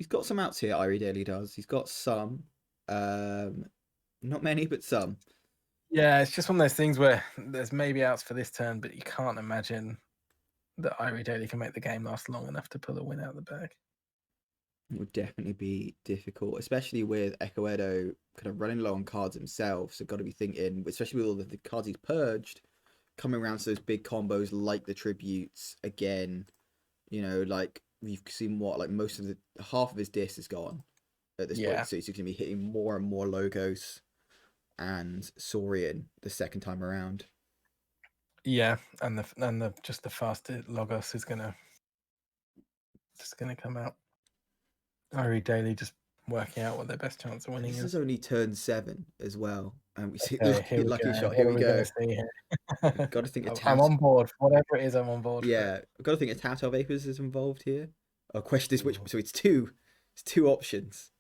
got some outs here. IrieDaily does. He's got some, not many, but some. Yeah, it's just one of those things where there's maybe outs for this turn, but you can't imagine that IrieDaily can make the game last long enough to pull a win out of the bag. It would definitely be difficult, especially with Eccoeddo kind of running low on cards himself. So got to be thinking, especially with all the cards he's purged, coming around to those big combos like the tributes again. Like we've seen like most of the half of his disc is gone at this Yeah. point, so he's going to be hitting more and more Logos and Saurian the second time around. Yeah, and the just the faster Logos is gonna come out. IrieDaily just working out what their best chance of winning This is. is only turn 7 as well, and we see Okay, here we lucky go. shot. What Here are we we go. gonna see here? Got to think a I'm Tout. on board. Whatever it is, I'm on board for Yeah, it. I've got to think a Tautau Vapors is involved here. Our question is which. Ooh. So it's two. It's two options.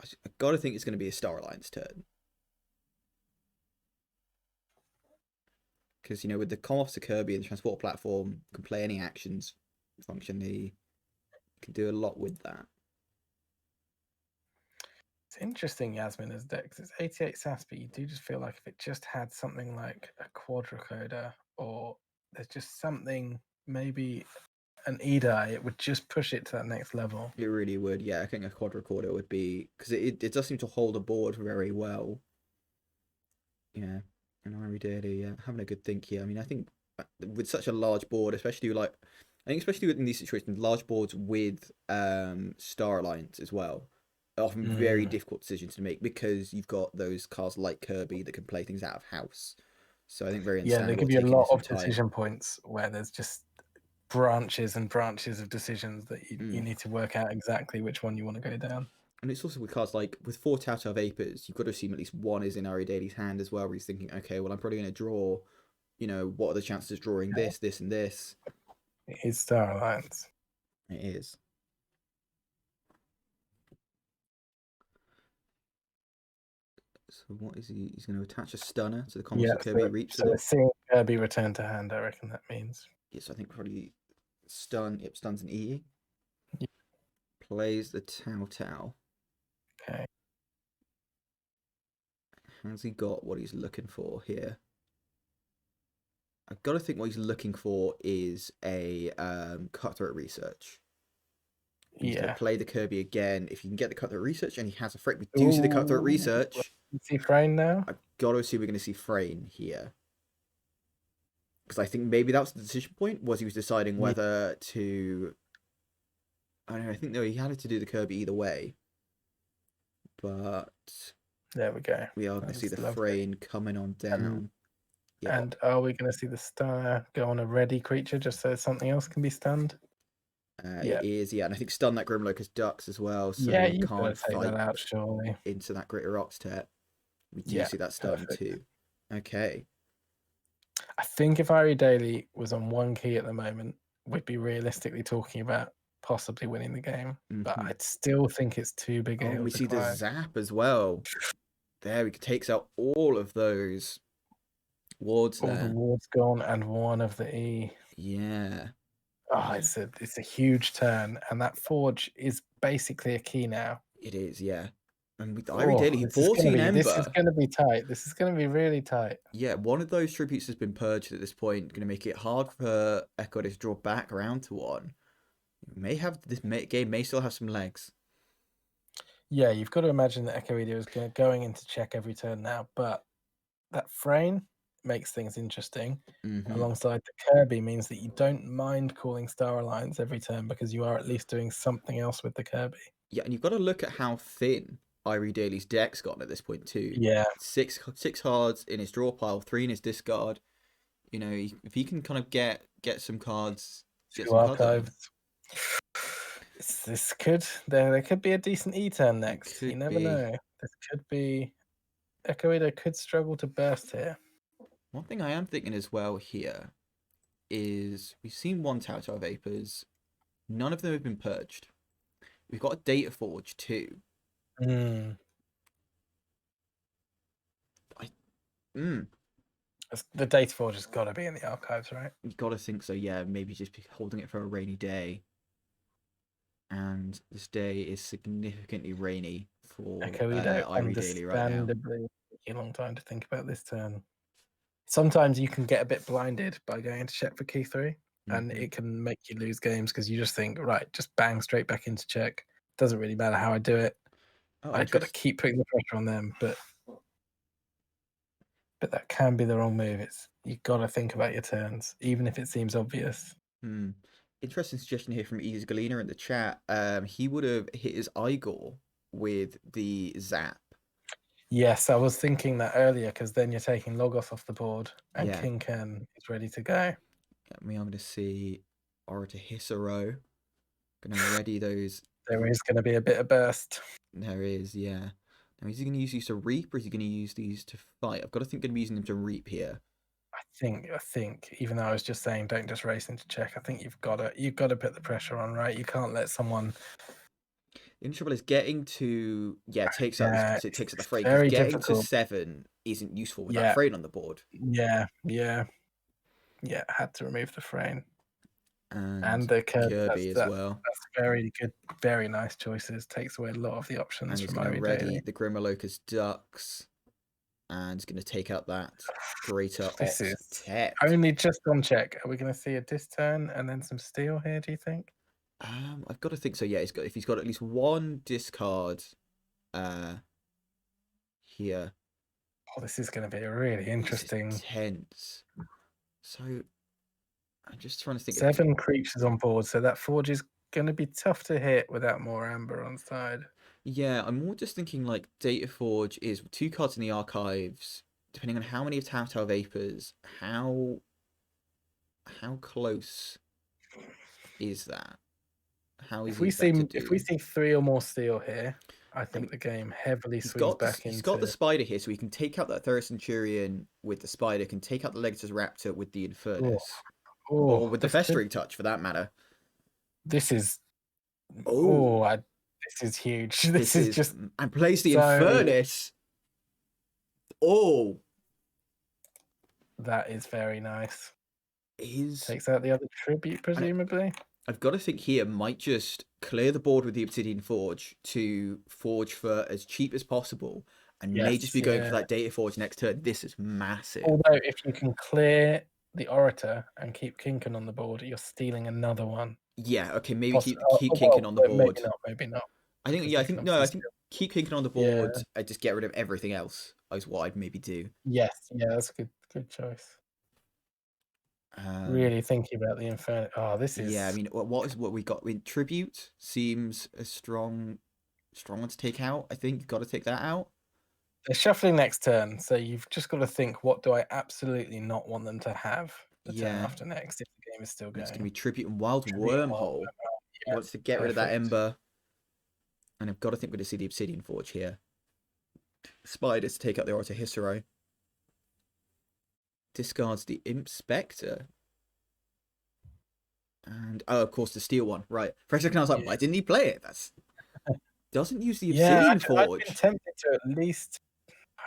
I've got to think it's going to be a Star Alliance turn. Because, with the Com Officer Kirby and the transport platform, can play any actions functionally. Can do a lot with that. It's interesting, Yasmin, as Dex. It's 88 SAS, but you do just feel like if it just had something like a quadricoder, or there's just something, maybe an Edai, it would just push it to that next level. It really would, yeah. I think a quadricorder would be... Because it does seem to hold a board very well. Yeah. And IrieDaily, yeah, having a good think here. I mean, I think with such a large board, especially especially in these situations, large boards with Star Alliance as well, are often very difficult decisions to make because you've got those cards like Kirby that can play things out of house. So I think very Yeah, they understandable give you a taking lot some of time. decision points where there's just branches and branches of decisions that you need to work out exactly which one you want to go down. And it's also with cards like with 4 Tautau Vapors, you've got to assume at least one is in IrieDaily's hand as well, where he's thinking, okay, well, I'm probably going to draw, what are the chances of drawing this, this, and this? It is Star Alliance. It is. So what is he? He's going to attach a stunner to the Commerce of Kirby Reaps so with we're it. seeing Kirby return to hand, I reckon that means. Yes, I think probably stun. Yep, stuns an E. Yeah. Plays the Tautau. Okay. Has he got what he's looking for here? I've got to think what he's looking for is a cutthroat research. He's going to play the Kirby again. If you can get the cutthroat research and he has a Frame, we do see the cutthroat research. You see Frayne now? I've got to assume we're going to see Frayne here. Because I think maybe that was the decision point, was he was deciding whether to... I don't know, I think he had to do the Kirby either way. But... There we go. We are going to see the Frayne coming on down. And are we going to see the stunner go on a ready creature just so something else can be stunned? It is, yeah. And I think stun that Grimlocust ducks as well, so yeah, you can't take fight that out, surely. into that Greater Oxtet. We do see that stun too. Okay. I think if IrieDaily was on one key at the moment, we'd be realistically talking about possibly winning the game. But I'd still think it's too big a hill we to see climb. the zap as well. There, he takes out all of those wards there. All the wards gone and one of the E. Yeah. Oh, it's a huge turn, and that forge is basically a key now. It is, yeah. And with IrieDaily, 14 Ember. This is going to be tight. This is going to be really tight. Yeah, one of those tributes has been purged at this point. Going to make it hard for Eccoeddo to draw back around to one. This game may still have some legs. Yeah, you've got to imagine that Eccoeddo is going into check every turn now, but that Frayne makes things interesting. Alongside the Kirby means that you don't mind calling Star Alliance every turn because you are at least doing something else with the Kirby. Yeah, and you've got to look at how thin IrieDaily's deck's gotten at this point too. Yeah, six cards in his draw pile, 3 in his discard. If he can kind of get some cards, get some archives. This could there could be a decent E turn next. You never know. This could be Eccoeddo could struggle to burst here. One thing I am thinking as well here is we've seen 1 Tautau Vapors. None of them have been purged. We've got a Data Forge too. The Data Forge has got to be in the archives, right? You got to think so, yeah. Maybe just holding it for a rainy day. And this day is significantly rainy for Eccoeddo, IrieDaily right now. Understandably, a long time to think about this turn. Sometimes you can get a bit blinded by going into check for key 3, and it can make you lose games because you just think, right, just bang straight back into check. Doesn't really matter how I do it. I've got to keep putting the pressure on them, but that can be the wrong move. You've got to think about your turns, even if it seems obvious. Interesting suggestion here from Ease Galena in the chat. He would have hit his Igor with the zap. Yes, I was thinking that earlier because then you're taking Logos off the board and Yeah. King Ken is ready to go. I'm going to see Orator Hisaro. Going to ready those. There is going to be a bit of burst. There is, yeah. Now, is he going to use these to reap or is he going to use these to fight? I've got to think going to be using them to reap here. I think, even though I was just saying don't just race into check, I think you've got to put the pressure on, right? You can't let someone. The only trouble is getting to takes out the fray. Very Getting difficult. to 7 isn't useful with that frame on the board. Yeah. Had to remove the frame And the Kirby as well. That's very good, very nice choices. Takes away a lot of the options. And he's going to ready the Grimaloka's ducks, and he's going to take out that greater This is Octet. only just on check. Are we going to see a dis turn and then some steal here? Do you think? I've got to think so. Yeah, if he's got at least one discard, here. Oh, this is going to be a really interesting. Tense. So I'm just trying to think. 7 creatures on board, so that forge is going to be tough to hit without more amber on side. Yeah, I'm more just thinking like Data Forge is 2 cards in the archives. Depending on how many of Tau Vapors, how close is that? How easy is that to do? If we see 3 or more steal here, I think the game heavily swings back into. He's got the spider here, so he can take out that Thera Centurion with the spider, can take out the Legatus Raptor with the Infernus. Or with the Festering Touch, for that matter. This is... this is huge. This is just... And plays the Infernus. Oh! That is very nice. Takes out the other tribute, presumably. I've got to think here might just clear the board with the Obsidian Forge to forge for as cheap as possible, and may just be going for that Data Forge next turn. This is massive. Although if you can clear the Orator and keep Kinkin on the board, you're stealing another one. Yeah, okay, maybe keep Kinkin on the board. Maybe not. I think keep Kinkin on the board and just get rid of everything else is what I'd maybe do. Yes, that's a good choice. Really thinking about the Inferno. Oh, this is... Yeah, I mean, what we got in Tribute seems a strong one to take out. I think you've got to take that out. They're shuffling next turn, so you've just got to think, what do I absolutely not want them to have the turn after next if the game is still going? It's going to be Tribute and Wild Wormhole. Wants to get rid of that Ember. And I've got to think we're going to see the Obsidian Forge here. Spiders to take out the Orator Hisaro. Discards the Imp Spectre. And, of course, the Steel one. Right. For a second, I was like, why didn't he play it? That's... Doesn't use the Obsidian Forge. I've been tempted to at least...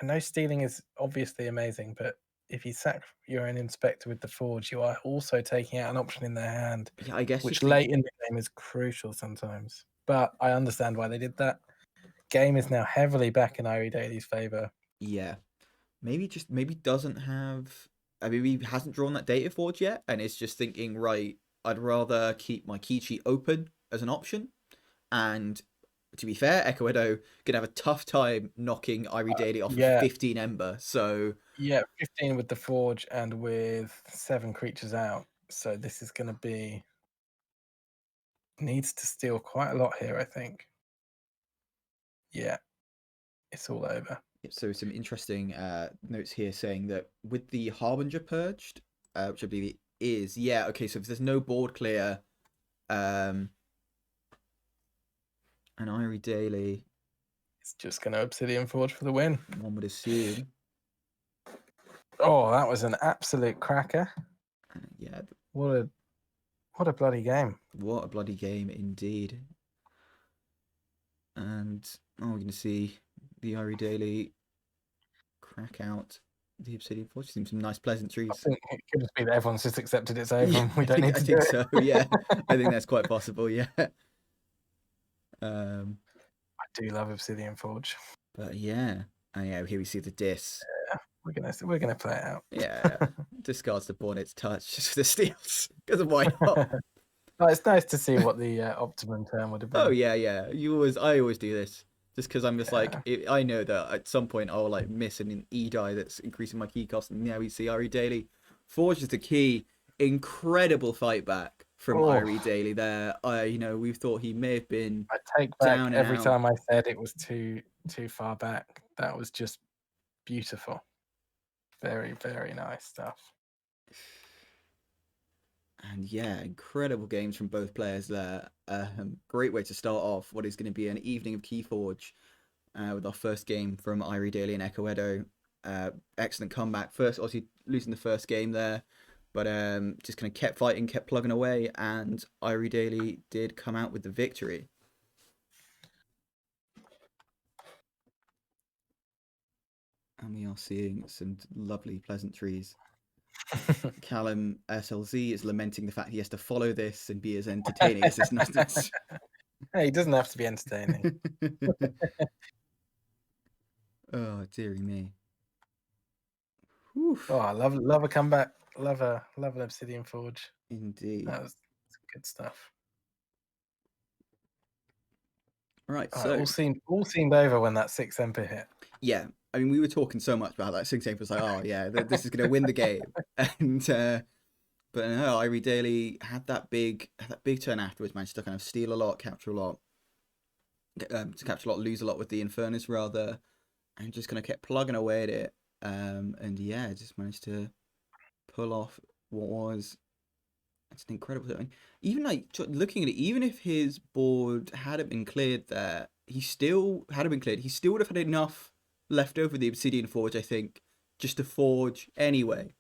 I know stealing is obviously amazing, but if you sack your own Inspector with the Forge, you are also taking out an option in their hand. Yeah, I guess. Which late in the game is crucial sometimes. But I understand why they did that. Game is now heavily back in IrieDaily's favour. Yeah. Maybe doesn't have... I mean, he hasn't drawn that Data Forge yet, and it's just thinking, right, I'd rather keep my key cheat open as an option. And to be fair, Eccoeddo gonna have a tough time knocking IrieDaily off of 15 Ember. So 15 with the Forge and with 7 creatures out. So this is gonna be... Needs to steal quite a lot here, I think. Yeah, it's all over. So some interesting notes here saying that with the Harbinger purged, which I believe it is, okay, so if there's no board clear, an IrieDaily... It's just going to Obsidian Forge for the win. One would assume. Oh, that was an absolute cracker. Yeah. What a bloody game. What a bloody game indeed. And we're going to see the IrieDaily crack out the Obsidian Forge. Seems some nice pleasantries. I think it could just be that everyone's just accepted it's over. Yeah, we don't need to do it. I think so, yeah. I think that's quite possible, yeah. I do love Obsidian Forge. But yeah. Here we see the Dis. Yeah, we're gonna play it out. Yeah. Discards the Bornet's Touch just for the steals. Because of why not? Oh, it's nice to see what the optimum term would have been. Oh yeah. I always do this. Just because I'm just I know that at some point I'll miss an E-die that's increasing my key cost, and now we see IrieDaily forges the key. Incredible fight back from IrieDaily there. We thought he may have been I take back down and every out. time I said it was too far back. That was just beautiful. Very, very nice stuff. And yeah, incredible games from both players there. Great way to start off what is going to be an evening of Keyforge with our first game from IrieDaily and Eccoeddo. Excellent comeback. First, obviously, losing the first game there, but just kind of kept fighting, kept plugging away, and IrieDaily did come out with the victory. And we are seeing some lovely pleasantries. Callum SLZ is lamenting the fact he has to follow this and be as entertaining as this nonsense. Hey, he doesn't have to be entertaining. Oh, dearie me. Oof. Oh, I love a comeback. Love an Obsidian Forge. Indeed. That was good stuff. Right, so all seemed over when that 6 Emper hit. Yeah, I mean, we were talking so much about that. 6 Emper was like, oh yeah, this is going to win the game, and but no, IrieDaily had that big turn afterwards. Managed to kind of steal a lot, capture a lot, lose a lot with the Infernus rather, and just kind of kept plugging away at it. And yeah, just managed to pull off what was it's an incredible thing. Even like looking at it, even if his board hadn't been cleared there, he still would have had enough left over the Obsidian Forge, I think, just to forge anyway.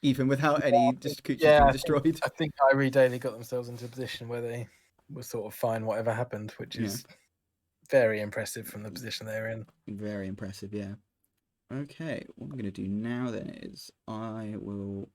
Even without any creatures being destroyed. I think IrieDaily got themselves into a position where they were sort of fine whatever happened, which is very impressive from the position they're in. Very impressive, yeah. Okay, what I'm going to do now then is I will